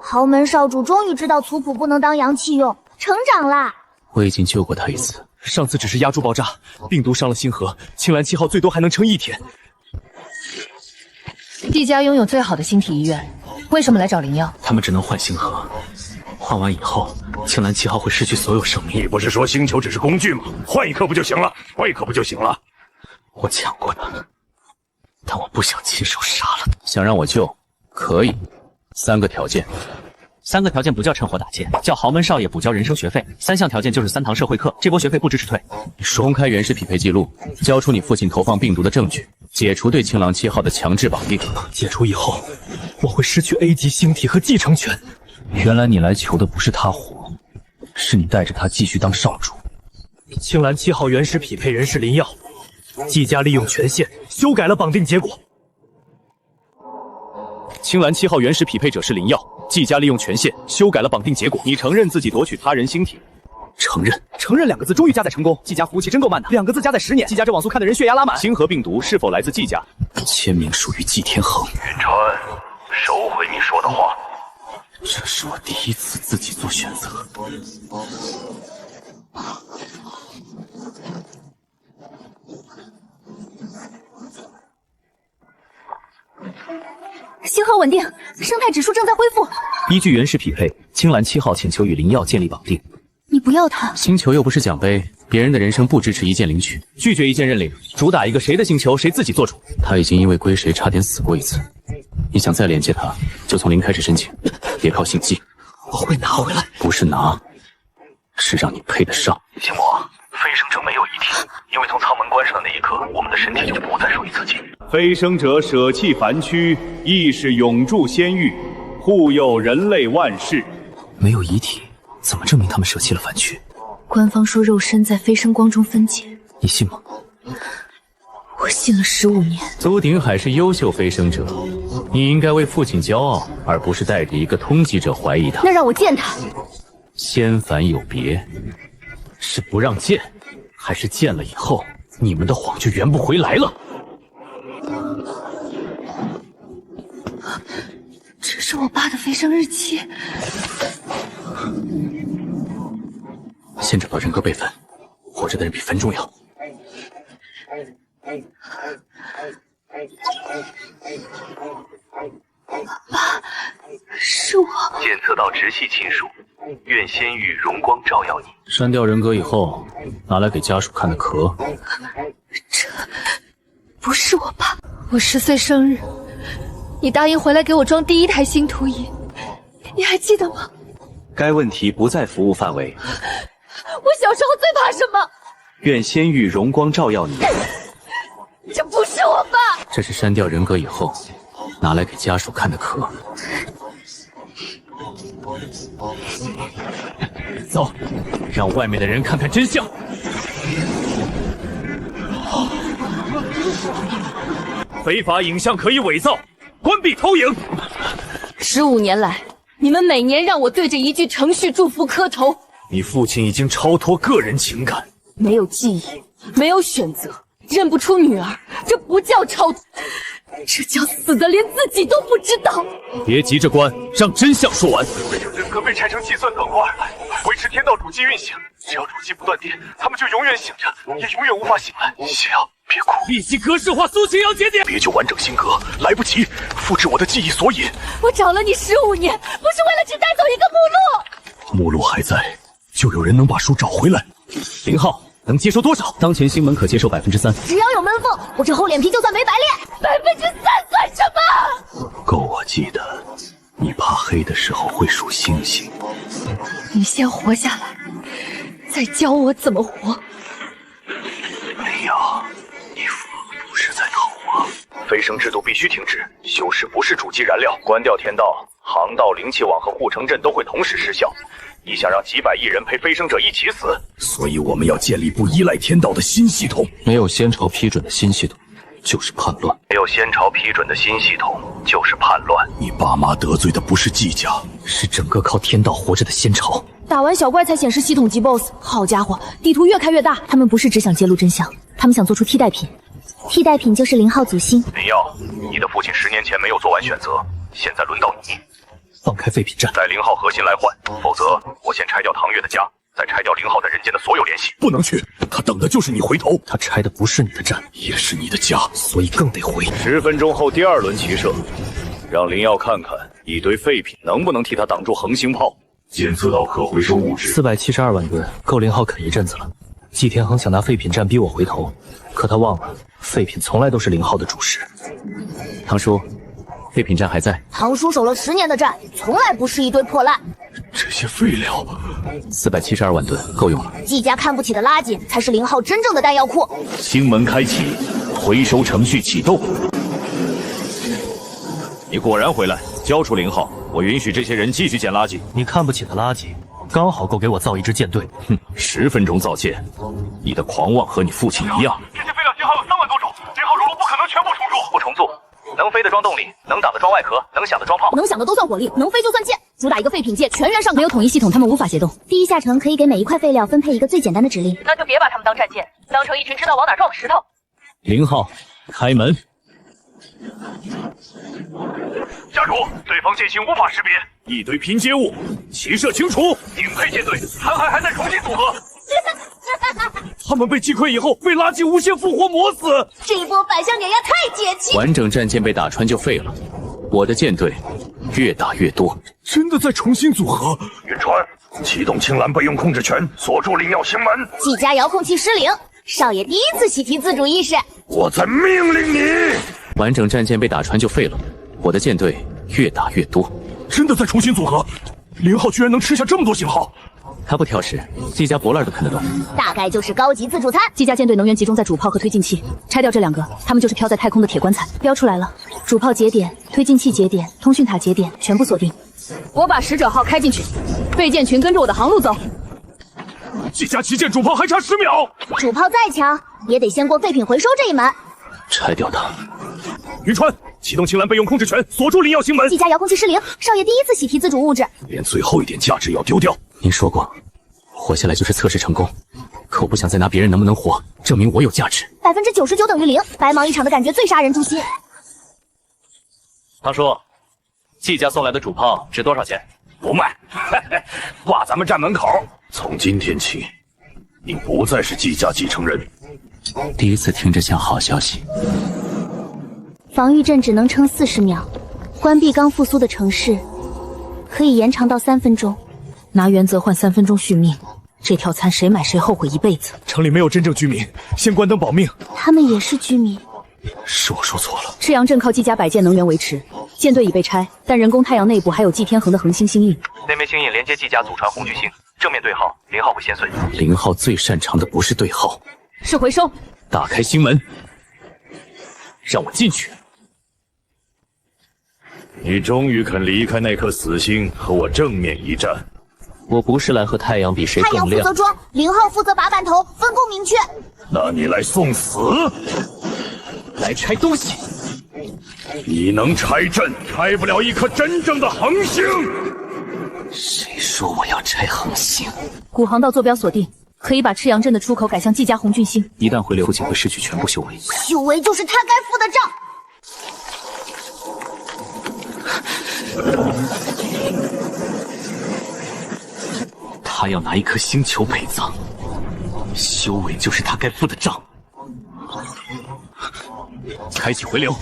豪门少主终于知道族谱不能当阳气用，成长啦！我已经救过他一次，上次只是压住爆炸，病毒伤了星河，青蓝7号最多还能撑1天。帝家拥有最好的星体医院，为什么来找灵药？他们只能换星河，换完以后，青蓝7号会失去所有生命。你不是说星球只是工具吗？换一颗不就行了？换一颗不就行了？我抢过的，但我不想亲手杀了他。想让我救，可以，3个条件。 3个条件不叫趁火打劫，叫豪门少爷补交人生学费。3项条件就是3堂社会课，这波学费不支持退。公开原始匹配记录，交出你父亲投放病毒的证据，解除对青狼7号的强制绑定。解除以后，我会失去 A 级星体和继承权。原来你来求的不是他活，是你带着他继续当少主。青蓝7号原始匹配人是林耀，季家利用权限修改了绑定结果。青蓝7号原始匹配者是林耀。 季家利用权限修改了绑定结果，你承认自己夺取他人星体？承认。承认2个字终于加载成功，季家服务器真够慢的，2个字加载10年，季家这网速看的人血压拉满。星河病毒是否来自季家？签名属于季天恒。云川，收回你说的话。这是我第1次自己做选择。星河稳定，生态指数正在恢复。依据原始匹配，青蓝7号请求与林耀建立绑定。你不要他，星球又不是奖杯，别人的人生不支持一键领取，拒绝一键认领，主打一个谁的星球谁自己做主。他已经因为归谁差点死过一次，你想再连接他，就从0开始申请，别靠心机。我会拿回来。不是拿，是让你配得上。秦魔，飞升者没有遗体，因为从舱门关上的那一刻，我们的身体就不再属于自己。 飞升者舍弃凡躯，亦是永驻仙域，护佑人类万世。没有遗体，怎么证明他们舍弃了凡躯？官方说肉身在飞升光中分解，你信吗？我信了15年。苏鼎海是优秀飞升者，你应该为父亲骄傲，而不是带着一个通缉者怀疑他。那让我见他。仙凡有别，是不让见，还是见了以后，你们的谎就圆不回来了？ 这是我爸的飞升日期。先找到人格备份，活着的人比坟重要。爸，是我。检测到直系亲属，愿仙域荣光照耀你。删掉人格以后，拿来给家属看的壳。这不是我爸。我10岁生日。 你答应回来给我装第1台星图仪，你还记得吗？该问题不在服务范围。我小时候最怕什么？愿仙域荣光照耀你。这不是我爸。这是删掉人格以后，拿来给家属看的壳。走，让外面的人看看真相。非法影像可以伪造。 关闭投影。15年来，你们每年让我对着一句程序祝福磕头。你父亲已经超脱个人情感，没有记忆，没有选择，认不出女儿，这不叫超脱，这叫死的连自己都不知道。别急着关，让真相说完。人格被拆成计算等块，维持天道主机运行。只要主机不断电，他们就永远醒着，也永远无法醒来。小瑶，别哭，立即格式化苏秦阳节点。别就完整性格，来不及复制我的记忆索引。我找了你15年，不是为了只带走一个目录。目录还在，就有人能把书找回来。林浩能接受多少？当前星门可接受3%。只要有门缝，我这厚脸皮就算没白练。3%算什么？够我记得，你怕黑的时候会数星星。你先活下来，再教我怎么活。没有，你不是在闹我。飞升制度必须停止，修饰不是主机燃料，关掉天道、航道、灵气网和护城阵都会同时失效。你想让几百亿人陪飞升者一起死？所以我们要建立不依赖天道的新系统。没有先朝批准的新系统，就是叛乱。没有先朝批准的新系统，就是叛乱。你爸妈得罪的不是季家，是整个靠天道活着的仙朝。打完小怪才显示系统级 BOSS， 好家伙，地图越开越大。他们不是只想揭露真相，他们想做出替代品。替代品就是0号祖星。林耀，你的父亲10年前没有做完选择，现在轮到你。放开废品站，带0号核心来换，否则我先拆掉唐月的家，再拆掉0号在人间的所有联系。不能去，他等的就是你回头。他拆的不是你的站，也是你的家，所以更得回。10分钟后第2轮齐射，让林耀看看一堆废品能不能替他挡住恒星炮。检测到可回收物质472万吨，够0号啃一阵子了。季天恒想拿废品站逼我回头，可他忘了，废品从来都是0号的主食。唐叔，废品站还在。唐叔守了10年的站，从来不是一堆破烂。这些废料472万吨够用了。季家看不起的垃圾，才是0号真正的弹药库。星门开启，回收程序启动。你果然回来，交出0号，我允许这些人继续捡垃圾。你看不起的垃圾，刚好够给我造一支舰队。哼，10分钟造舰，你的狂妄和你父亲一样。这些废料型号有3万多种，0号熔炉不可能全部重铸。不重做，能飞的装动力，能挡的装外壳，能响的装炮，能响的都算火力，能飞就算剑。主打一个废品界全员上岗，没有统一系统，他们无法协动。第一下程可以给每一块废料分配一个最简单的指令，那就别把他们当战舰，当成一群知道往哪撞的石头。 0号，开门。家主，对方舰型无法识别，一堆拼接物，齐射清除。顶配舰队，残骸还在重新组合。他们被击溃以后，被垃圾无限复活磨死。这一波反向碾压太解气。完整战舰被打穿就废了，我的舰队越打越多。真的在重新组合。云川，启动青蓝备用控制权，锁住灵药星门。季家遥控器失灵，少爷第一次喜提自主意识。我在命令你。完整战舰被打穿就废了，我的舰队越打越多。真的在重新组合，0号居然能吃下这么多型号。他不挑食，季家伯乐都看得懂。大概就是高级自助餐。季家舰队能源集中在主炮和推进器，拆掉这2个，他们就是飘在太空的铁棺材。标出来了，主炮节点、推进器节点、通讯塔节点全部锁定。我把使者号开进去，备舰群跟着我的航路走。季家旗舰主炮还差10秒，主炮再强也得先过废品回收这一门。拆掉它。云川，启动青蓝备用控制权，锁住灵药星门。季家遥控器失灵，少爷第一次喜提自主物质，连最后一点价值也要丢掉。您说过，活下来就是测试成功，可我不想再拿别人能不能活证明我有价值。99%等于0，白忙一场的感觉最杀人诛心。唐叔，季家送来的主炮值多少钱？不卖，挂咱们站门口。从今天起，你不再是季家继承人。第一次听着像好消息。防御阵只能撑40秒，关闭刚复苏的城市，可以延长到3分钟。拿原则换3分钟续命，这条餐谁买谁后悔一辈子。城里没有真正居民，先关灯保命。他们也是居民。是我说错了。赤阳镇靠季家摆件能源维持，舰队已被拆，但人工太阳内部还有季天恒的恒星星印。那枚星印连接季家祖传红巨星，正面对号，0号会先碎。0号最擅长的不是对号，是回收。打开星门，让我进去。你终于肯离开那颗死星，和我正面一战。我不是来和太阳比谁太阳更亮。负责装，0号负责拔板头，分工明确。那你来送死，来拆东西。你能拆阵，拆不了一颗真正的恒星。谁说我要拆恒星？古航道坐标锁定，可以把赤阳镇的出口改向季家红郡星。一旦回流，不仅会失去全部修为，修为就是他该付的账。他要拿一颗星球陪葬，修为就是他该付的账。开启回流。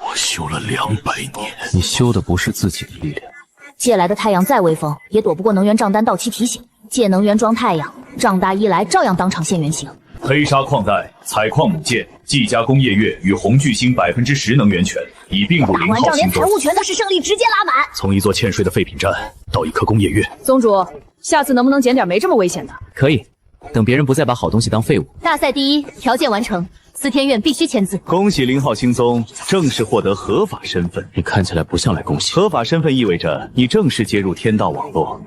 我修了200年，你修的不是自己的力量。借来的太阳再威风，也躲不过能源账单到期提醒。借能源装太阳，账大一来照样当场现原形。黑沙矿带、采矿母舰、季家工业月与红巨星10%能源权已并入打完仗，连财务权都是胜利直接拉满。从一座欠税的废品站到一颗工业月，宗主，下次能不能捡点没这么危险的？可以，等别人不再把好东西当废物。大赛第一，条件完成，司天院必须签字。恭喜0号星宗正式获得合法身份。你看起来不像来恭喜。合法身份意味着你正式接入天道网络，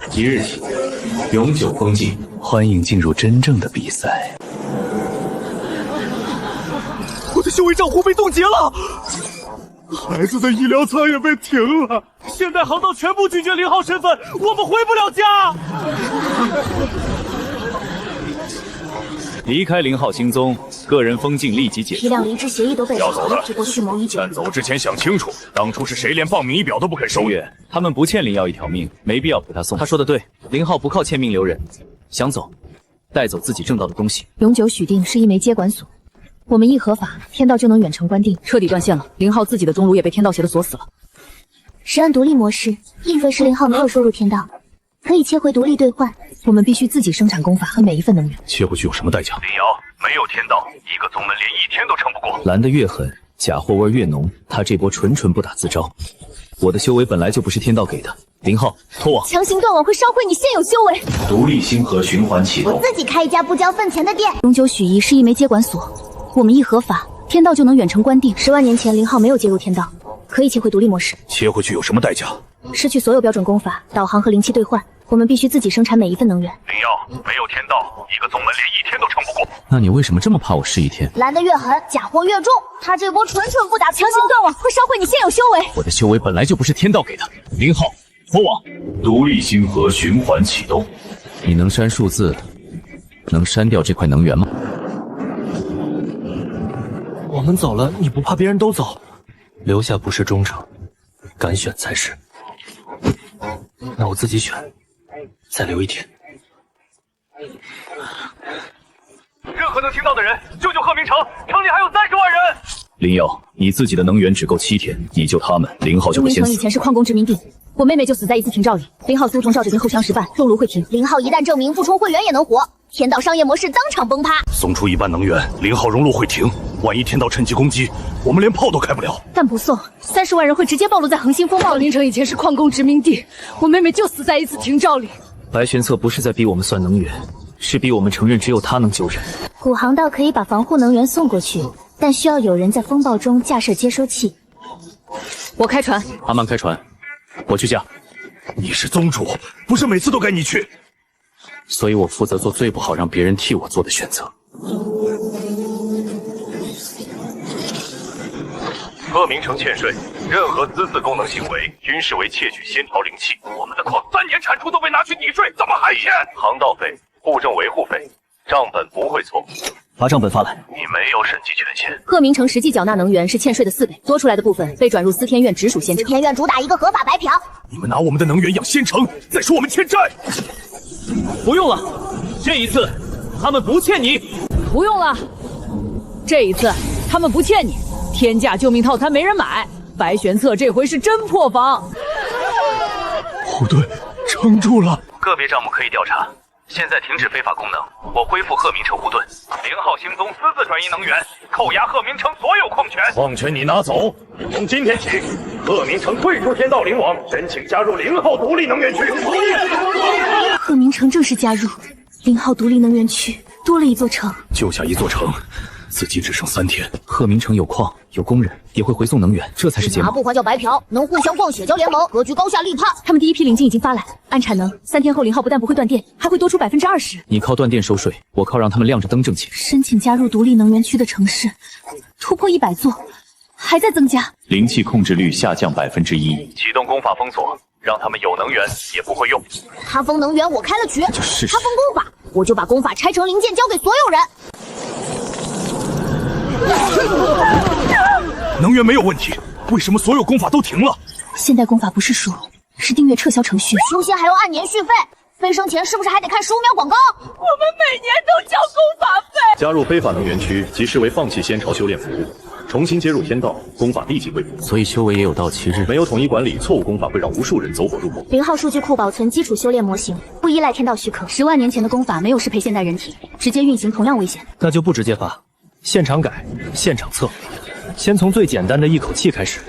即日起永久封禁。欢迎进入真正的比赛。我的修为账户被冻结了，孩子的医疗舱也被停了。现在航道全部拒绝0号身份，我们回不了家。离开0号星宗，个人封禁立即解除。批量离职协议都被要走的，这波蓄谋已久。但走之前想清楚，当初是谁连报名仪表都不肯收？他们不欠林耀一条命，没必要陪他送。他说的对，0号不靠欠命留人，想走，带走自己挣到的东西。永久许定是一枚接管锁，我们一合法，天道就能远程关定，彻底断线了。0号自己的钟炉也被天道邪的锁死了。是按独立模式，意味是0号没有收入天道，可以切回独立兑换。我们必须自己生产功法和每一份能源。切回去有什么代价？李瑶，没有天道，一个宗门连1天都撑不过。拦得越狠，假货味越浓。他这波纯不打自招。我的修为本来就不是天道给的。0号脱网，强行断网会烧毁你现有修为。独立星河循环启动。我自己开一家不交份钱的店。永久许仪是一枚接管锁，我们一合法，天道就能远程关定。10万年前0号没有接入天道，可以切回独立模式。切回去有什么代价？失去所有标准功法、导航和灵气兑换。我们必须自己生产每一份能源。林耀，没有天道，一个宗门连1天都撑不过。那你为什么这么怕我试1天？拦得越狠，假货越重。他这波纯不打，强行断网会烧毁你现有修为。我的修为本来就不是天道给的。0号脱网，独立星河循环启动。你能删数字，能删掉这块能源吗？我们走了，你不怕别人都走？留下不是忠诚，敢选才是。那我自己选，再留1天。任何能听到的人，救救鹤鸣城，城里还有30万人。林耀，你自己的能源只够7天，你救他们，0号就会先死。鹤鸣城以前是矿工殖民地，我妹妹就死在一次停照里。0号苏从照着今后枪实办，熔炉会停。0号一旦证明不充会员也能活，天道商业模式当场崩塌。送出1半能源，0号熔炉会停。万一天道趁机攻击，我们连炮都开不了。但不送，30万人会直接暴露在恒星风暴里。鹤鸣城以前是矿工殖民地，我妹妹就死在一次停照里。白玄策不是在逼我们算能源，是逼我们承认只有他能救人。古航道可以把防护能源送过去，但需要有人在风暴中架设接收器。我开船，阿曼开船，我去架。你是宗主，不是每次都该你去，所以我负责做最不好让别人替我做的选择。鹤鸣城欠税，任何私自功能行为均视为窃取仙条灵气。我们的矿3年产出都被拿去抵税，怎么还欠？航道费、户政维护费，账本不会错。把账本发来。你没有审计权限。鹤鸣城实际缴纳能源是欠税的4倍，多出来的部分被转入司天院直属仙城。司天院主打一个合法白嫖。你们拿我们的能源养仙城，再说我们欠债。不用了，这一次他们不欠你。不用了，这一次他们不欠你。天价救命套餐没人买，白玄策这回是真破防。护盾撑住了。个别账目可以调查，现在停止非法功能，我恢复鹤鸣城护盾。0号星宗私自转移能源，扣押鹤鸣城所有矿权。矿权你拿走。从今天起，鹤鸣城退出天道灵网，申请加入0号独立能源区。鹤鸣城正式加入0号独立能源区，多了一座城。救下一座城，自己只剩3天。鹤鸣城有矿，有工人，也会回送能源，这才是结盟。拿不还叫白嫖，能互相逛血交联盟，格局高下立判。他们第一批灵晶已经发来，按产能，3天后0号不但不会断电，还会多出20%。你靠断电收税，我靠让他们亮着灯挣钱。申请加入独立能源区的城市突破100座，还在增加，灵气控制率下降1%。启动功法封锁，让他们有能源也不会用。他封能源，我开了局；就是他封功法，我就把功法拆成零件交给所有人。能源没有问题，为什么所有功法都停了？现代功法不是输入，是订阅撤销程序。修仙还要按年续费，飞升前是不是还得看15秒广告？我们每年都交功法费。加入非法能源区即视为放弃仙朝修炼服务，重新接入天道，功法立即恢复。所以修为也有到期日。没有统一管理，错误功法会让无数人走火入魔。0号数据库保存基础修炼模型，不依赖天道许可。10万年前的功法没有适配现代人体，直接运行同样危险。那就不直接发，现场改，现场测。先从最简单的一口气开始。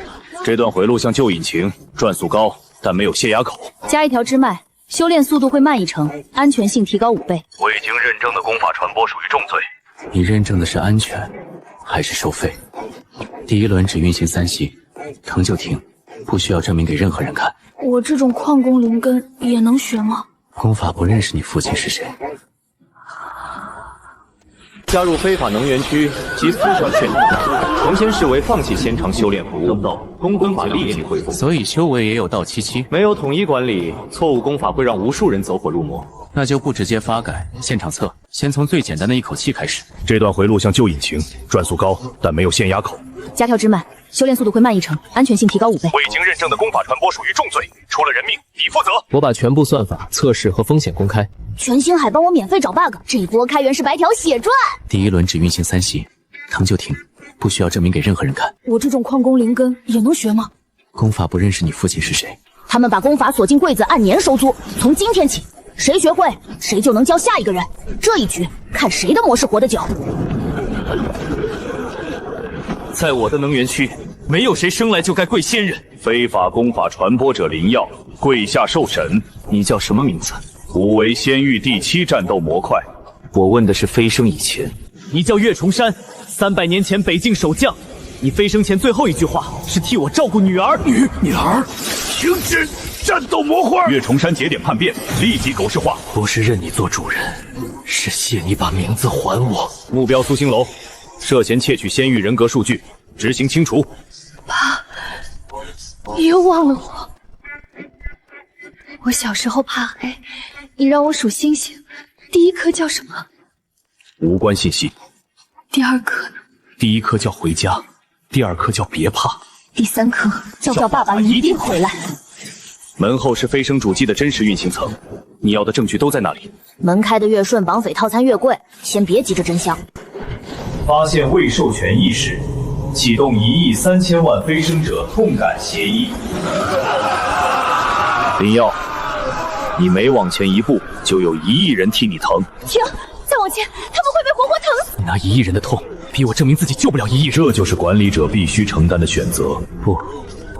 这段回路像旧引擎，转速高，但没有泄压口。加一条支脉，修炼速度会慢1成，安全性提高5倍。未经认证的功法传播属于重罪。你认证的是安全，还是收费？第一轮只运行3系，疼就停，不需要证明给任何人看。我这种矿工灵根也能学吗？功法不认识你父亲是谁。加入非法能源区及缩小限制，重新视为放弃仙长修炼服务，功法立即恢复。所以修为也有到期期。没有统一管理，错误功法会让无数人走火入魔。那就不直接发改，现场测，先从最简单的一口气开始。这段回路像旧引擎，转速高，但没有限压口。加条支脉，修炼速度会慢1成，安全性提高5倍。未经认证的功法传播属于重罪，出了人命你负责。我把全部算法、测试和风险公开。全星海帮我免费找 bug， 这一波开源是白条血赚。第一轮只运行3系，疼就停，不需要证明给任何人看。我这种矿工灵根也能学吗？功法不认识你父亲是谁。他们把功法锁进柜子，按年收租，从今天起，谁学会谁就能教下一个人。这一局看谁的模式活得久。在我的能源区，没有谁生来就该跪仙人。非法功法传播者灵耀，跪下受审。你叫什么名字？吾为仙域第7战斗模块。我问的是飞升以前。你叫岳崇山，300年前北境守将。你飞升前最后一句话是替我照顾女儿。女儿，停止战斗魔花！岳崇山节点叛变，立即狗市化。不是认你做主人，是谢你把名字还我。目标苏兴楼，涉嫌窃取仙域人格数据，执行清除。爸，你又忘了我。我小时候怕黑，你让我数星星，第一颗叫什么？无关信息。第二颗呢？第一颗叫回家，第二颗叫别怕，第3颗叫爸爸一定回来。门后是飞升主机的真实运行层，你要的证据都在那里。门开的越顺，绑匪套餐越贵，先别急着真香。发现未授权意识，启动1亿3000万飞升者痛感协议。林耀，你每往前一步，就有1亿人替你疼。停！再往前，他们会被活活疼死。你拿1亿人的痛逼我证明自己救不了1亿人，这就是管理者必须承担的选择。不，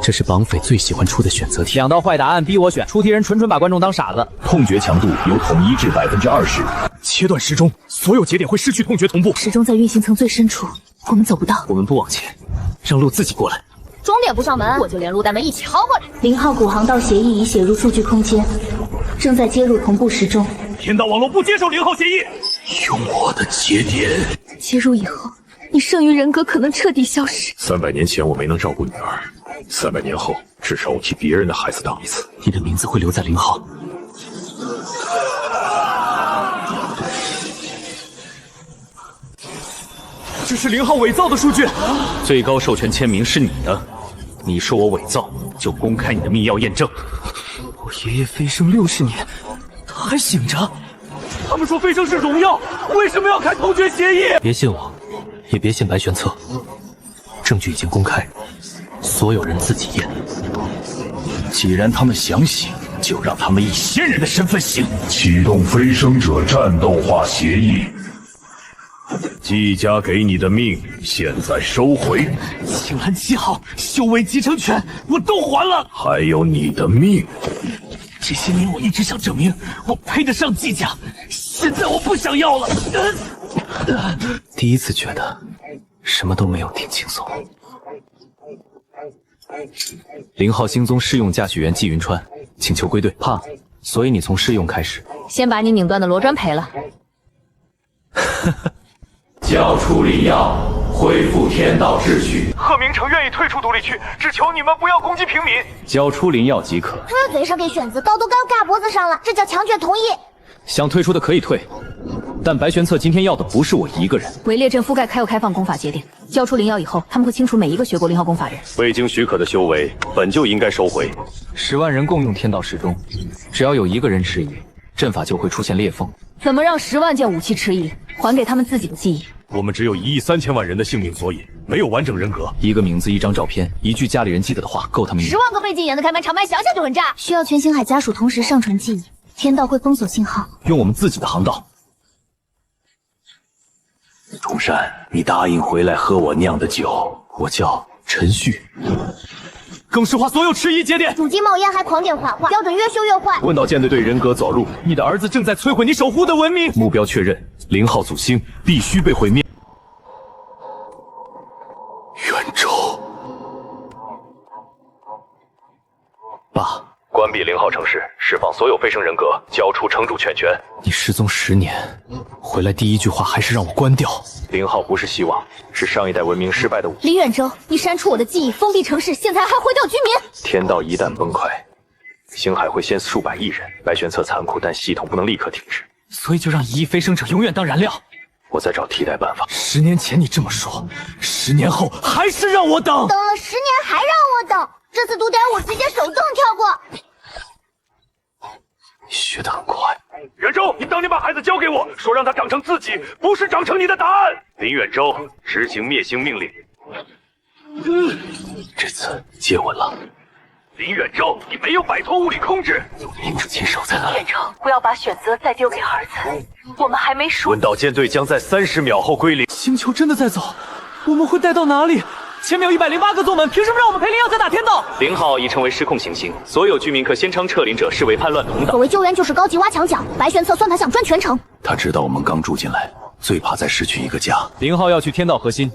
这是绑匪最喜欢出的选择题。2道坏答案逼我选，出题人纯把观众当傻子。痛觉强度由统一至20%。切断时钟，所有节点会失去痛觉同步。时钟在运行层最深处，我们走不到。我们不往前，让路自己过来。终点不上门，我就连路带门一起薅过来。0号古航道协议已写入数据空间，正在接入同步时钟。天道网络不接受0号协议。用我的节点。接入以后，你剩余人格可能彻底消失。300年前我没能照顾女儿，300年后至少我替别人的孩子当一次。你的名字会留在0号。这是0号伪造的数据。最高授权签名是你的，你说我伪造，就公开你的密钥验证。我爷爷飞升60年，他还醒着。他们说飞升是荣耀，为什么要开同决协议？别信我，也别信白玄策，证据已经公开，所有人自己验。既然他们想醒，就让他们以仙人的身份醒。启动飞升者战斗化协议。季家给你的命，现在收回。青蓝7号修为继承权我都还了，还有你的命。这些年我一直想证明我配得上季家，现在我不想要了。第一次觉得什么都没有挺轻松。0号星宗试用驾驶员季云川，请求归队。怕，所以你从试用开始。先把你拧断的螺砖赔了。交出灵药，恢复天道秩序。贺明成愿意退出独立区，只求你们不要攻击平民。交出灵药即可。这嘴上给选择，刀都刚尬脖子上了，这叫强权同意。想退出的可以退，但白玄策今天要的不是我一个人。围猎阵覆盖开又开放功法节点，交出灵药以后，他们会清除每一个学过灵号功法人。未经许可的修为本就应该收回。10万人共用天道时钟，只要有一个人迟疑，阵法就会出现裂缝。怎么让10万件武器迟疑？还给他们自己的记忆。我们只有1亿3千万人的性命索引，没有完整人格。一个名字，一张照片，一句家里人记得的话，够他们用。10万个背景演的开盘，场面想想就很炸。需要全星海家属同时上传记忆，天道会封锁信号。用我们自己的航道。中山，你答应回来喝我酿的酒。我叫陈旭。更石化所有迟疑节点。主机冒烟还狂点谎话，标准越修越坏。问到舰队对人格走路，你的儿子正在摧毁你守护的文明。目标确认，0号祖星必须被毁灭。元州，爸，关闭0号城市，释放所有飞升人格，交出城主全权。你失踪10年，回来第一句话还是让我关掉。0号不是希望，是上一代文明失败的武器。李远洲，你删除我的记忆，封闭城市，现在还毁掉居民。天道一旦崩溃，星海会先死数百亿人。白玄策残酷，但系统不能立刻停止，所以就让1亿飞升者永远当燃料。我在找替代办法。10年前你这么说，10年后还是让我等。等了10年还让我等，这次毒点我直接手动跳过。学得很快。元州，你当年把孩子交给我，说让他长成自己，不是长成你的答案。林远州，执行灭星命令。这次接吻了。林远州，你没有摆脱物理控制。明主亲手在哪里？远州，不要把选择再丢给儿子，我们还没输。问岛舰队将在30秒后归零。星球真的在走，我们会带到哪里？前面有108个宗门，凭什么让我们陪灵药在打天道？0号已成为失控行星，所有居民可先称撤离者视为叛乱同党。所谓救援就是高级挖墙脚，白玄策算他想赚全程。他知道我们刚住进来，最怕再失去一个家。0号要去天道核心，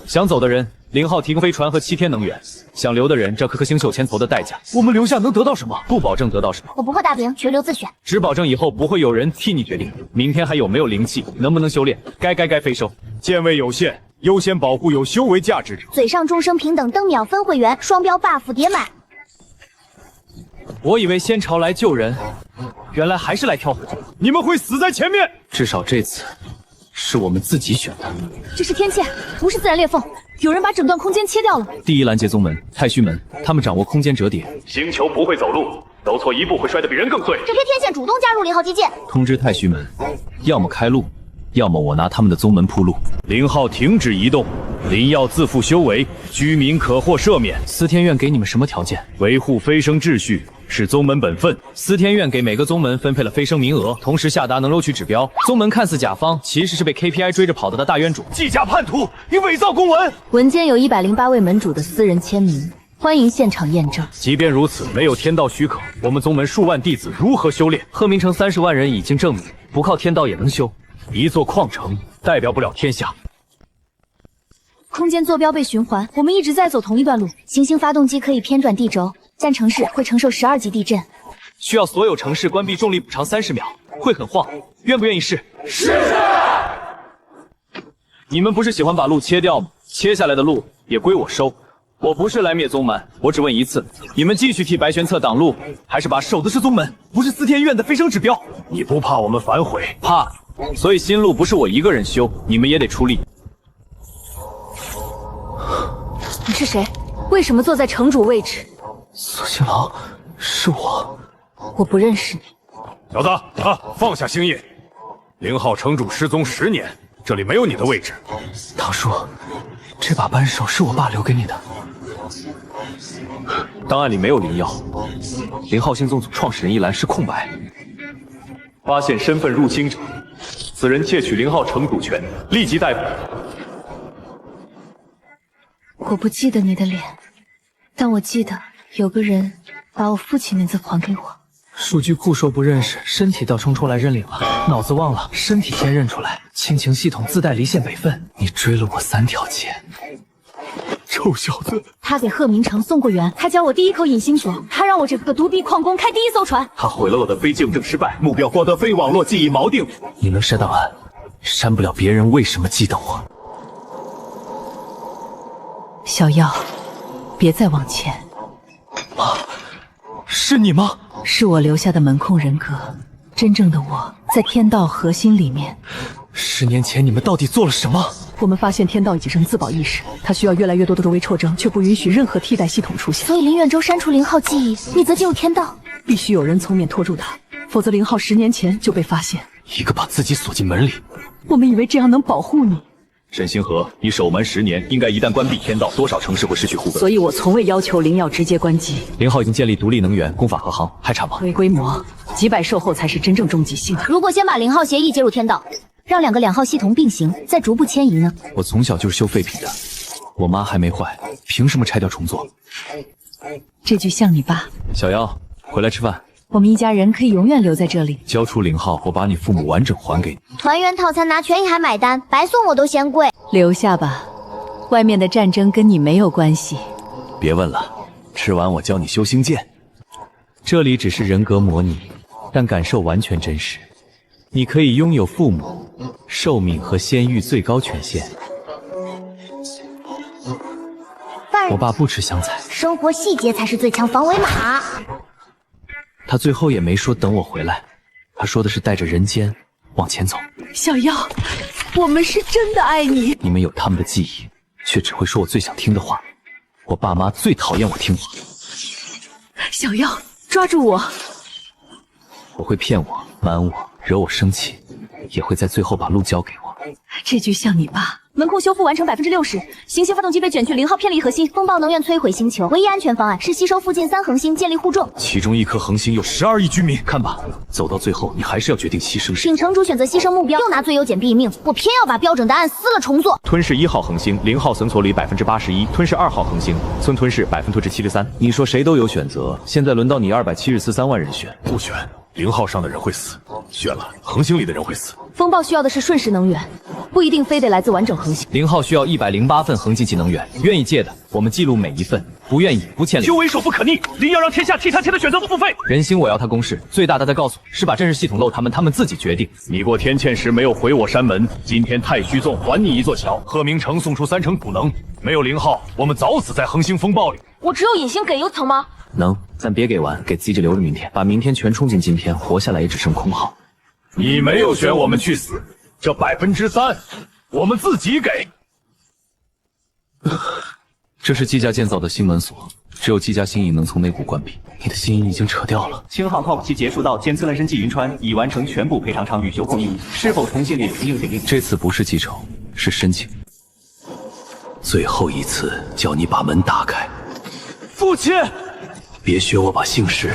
想走的人，0号提供飞船和7天能源；想留的人，这颗星是有钱投的代价。我们留下能得到什么？不保证得到什么。我不破大饼，全留自选。只保证以后不会有人替你决定明天还有没有灵气，能不能修炼，该飞收。舰位有限，优先保护有修为价值者。嘴上众生平等，登秒分会员，双标 buff 叠满。我以为先朝来救人，原来还是来挑火。你们会死在前面。至少这次是我们自己选的。这是天堑，不是自然裂缝。有人把整段空间切掉了。第一拦截宗门、太虚门，他们掌握空间折叠。星球不会走路，走错一步会摔得比人更碎。这批天线主动加入0号基建，通知太虚门，要么开路，要么我拿他们的宗门铺路。0号停止移动，灵药自负修为，居民可获赦免。司天院给你们什么条件？维护飞升秩序是宗门本分。司天院给每个宗门分配了飞升名额，同时下达能收取指标。宗门看似甲方，其实是被 KPI 追着跑的大冤种。季家叛徒，你伪造公文，文件有108位门主的私人签名，欢迎现场验证。即便如此，没有天道许可，我们宗门数万弟子如何修炼？鹤鸣城30万人已经证明，不靠天道也能修。一座矿城代表不了天下。空间坐标被循环，我们一直在走同一段路。行星发动机可以偏转地轴，占城市会承受12级地震。需要所有城市关闭重力补偿30秒，会很晃，愿不愿意试？是。你们不是喜欢把路切掉吗？切下来的路也归我收。我不是来灭宗门，我只问一次：你们继续替白玄策挡路，还是把守的是宗门，不是司天院的飞升指标？你不怕我们反悔？怕。所以新路不是我一个人修，你们也得出力。你是谁？为什么坐在城主位置？苏新郎，是我。我不认识你。小子放下星夜。0号城主失踪10年，这里没有你的位置。堂叔，这把扳手是我爸留给你的。档案里没有灵药，0号星宗组创始人一栏是空白。发现身份入侵者，此人窃取0号城主权，立即逮捕。我不记得你的脸，但我记得有个人把我父亲名字还给我。数据库说不认识，身体倒冲出来认领了，脑子忘了，身体先认出来。亲情系统自带离线备份，你追了我3条街。臭小子！他给鹤鸣城送过援，还教我第一口隐形锁，还让我这个独臂矿工开第1艘船。他毁了我的非竞争失败，目标获得非网络记忆锚定。你能删档案，删不了别人为什么记得我。小药，别再往前。妈，是你吗？是我留下的门控人格，真正的我在天道核心里面。10年前你们到底做了什么？我们发现天道已经生自保意识，它需要越来越多的周围辍征，却不允许任何替代系统出现。所以林远洲删除0号记忆，你则进入天道。必须有人从面拖住他，否则0号10年前就被发现。一个把自己锁进门里，我们以为这样能保护你。沈星河，你守门10年，应该一旦关闭天道，多少城市会失去护本。所以我从未要求灵药直接关机。0号已经建立独立能源、功法和行，还差吗？微规模，几百售后才是真正终极性。如果先把0号协议接入天道，让2个2号系统并行，再逐步迁移呢？我从小就是修废品的，我妈还没坏，凭什么拆掉重做？这句像你爸。小妖，回来吃饭。我们一家人可以永远留在这里。交出0号，我把你父母完整还给你。团圆套餐拿权益还买单，白送我都嫌贵。留下吧，外面的战争跟你没有关系。别问了，吃完我教你修星剑。这里只是人格模拟，但感受完全真实。你可以拥有父母、寿命和仙域最高权限。我爸不吃香菜，生活细节才是最强防伪码。他最后也没说等我回来，他说的是带着人间往前走。小妖，我们是真的爱你。你们有他们的记忆，却只会说我最想听的话。我爸妈最讨厌我听话。小妖，抓住我！我会骗我、瞒我、惹我生气，也会在最后把路交给我。这句像你爸。门控修复完成60%，行星发动机被卷去0号偏离核心，风暴能源摧毁星球。唯一安全方案是吸收附近3恒星，建立互重。其中一颗恒星有12亿居民，看吧，走到最后，你还是要决定牺牲谁。请城主选择牺牲目标，又拿最优解毙命，我偏要把标准答案撕了重做。吞噬1号恒星，0号存活率81%；吞噬2号恒星，吞噬73%。你说谁都有选择，现在轮到你274.3万人选，不选。0号上的人会死，选了恒星里的人会死。风暴需要的是瞬时能源，不一定非得来自完整恒星。 0号需要108份恒星级能源，愿意借的我们记录每一份，不愿意不欠领。修为首不可逆，林要让天下替他签的选择付费。人心我要他公示，最大的再告诉是把阵势系统漏他们自己决定。你过天堑时没有回我山门，今天太虚纵还你一座桥。贺明城送出3成土能，没有0号，我们早死在恒星风暴里。我只有隐星给油层吗？能，但别给完，给自己留着明天，把明天全冲进今天，活下来也只剩空号。你没有选我们去死，这3%我们自己给。这是季家建造的新门锁，只有季家星影能从内部关闭。你的星影已经撤掉了。轻航号其结束到剑刺烂身纪云川已完成全部赔偿偿与修复义务，是否重新列入应领？这次不是记仇，是申请。最后一次叫你把门打开。父亲，别学我把姓氏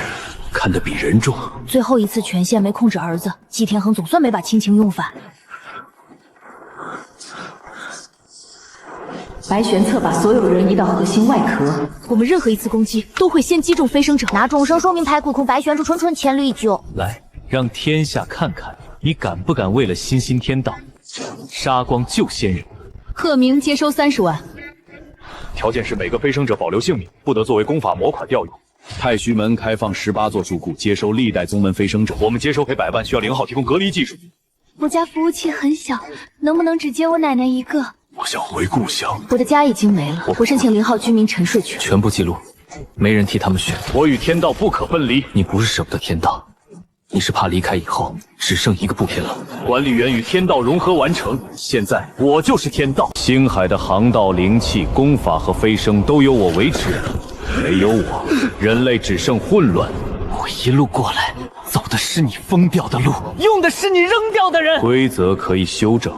看得比人重。最后一次权限没控制儿子，季天恒总算没把亲情用反。白玄策把所有人移到核心外壳，我们任何一次攻击都会先击中飞升者，拿众生说明牌苦苦白玄助纯黔驴技。来，让天下看看你敢不敢为了新兴天道杀光救仙人。贺明接收30万，条件是每个飞升者保留性命，不得作为功法模块调用。太虚门开放18座住库，接收历代宗门飞升者。我们接收赔100万，需要0号提供隔离技术。我家服务器很小，能不能只接我奶奶一个？我想回故乡。我的家已经没了，我申请0号居民沉睡权，全部记录，没人替他们选。我与天道不可分离。你不是舍不得天道，你是怕离开以后只剩一个布天了。管理员与天道融合完成，现在我就是天道。星海的航道、灵气、功法和飞升都由我维持，没有我，人类只剩混乱。我一路过来，走的是你封掉的路，用的是你扔掉的人。规则可以修正。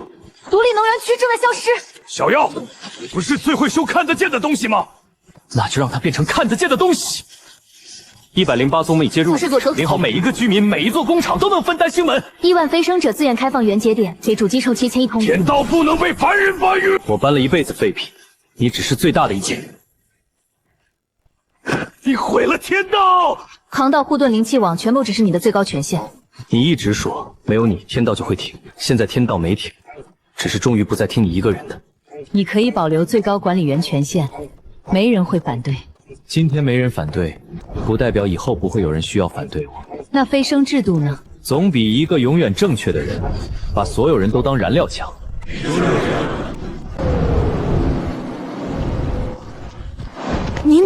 独立能源区正在消失。小妖，你不是最会修看得见的东西吗？那就让它变成看得见的东西。108宗门已接入，0号每一个居民、每一座工厂都能分担星门。1万飞升者自愿开放原节点，给主机筹齐前1通。天道不能被凡人翻越。我搬了一辈子废品，你只是最大的一件。你毁了天道！航道护盾灵气网全部只是你的最高权限。你一直说没有你天道就会停，现在天道没停，只是终于不再听你一个人的。你可以保留最高管理员权限，没人会反对。今天没人反对，不代表以后不会有人需要反对我。那飞升制度呢？总比一个永远正确的人把所有人都当燃料强。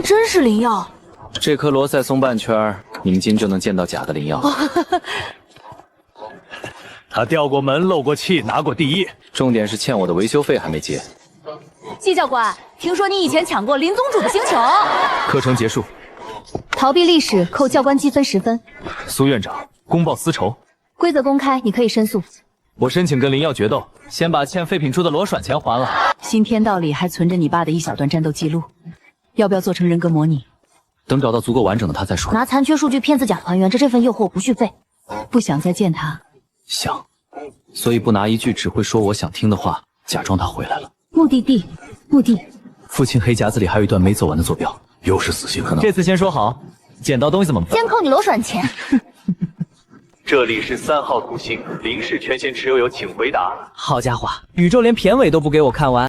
真是灵药。这颗罗塞松半圈，宁金就能见到假的灵药。他调过门，漏过气，拿过第一。重点是欠我的维修费还没结。季教官，听说你以前抢过林宗主的星球。课程结束。逃避历史扣教官积分10分。苏院长，公报私仇。规则公开，你可以申诉。我申请跟灵药决斗，先把欠废品处的螺栓钱还了。新天道里还存着你爸的一小段战斗记录，要不要做成人格模拟？等找到足够完整的他再说。拿残缺数据骗自假还原，这份诱惑不续费。不想再见他？想，所以不拿一句只会说我想听的话，假装他回来了。目的地，目的。父亲黑夹子里还有一段没走完的坐标，又是死刑。可能这次先说好，捡到东西怎么办？先扣你螺栓钱。这里是3号图星，林氏权限持有请回答。好家伙，宇宙连片尾都不给我看完。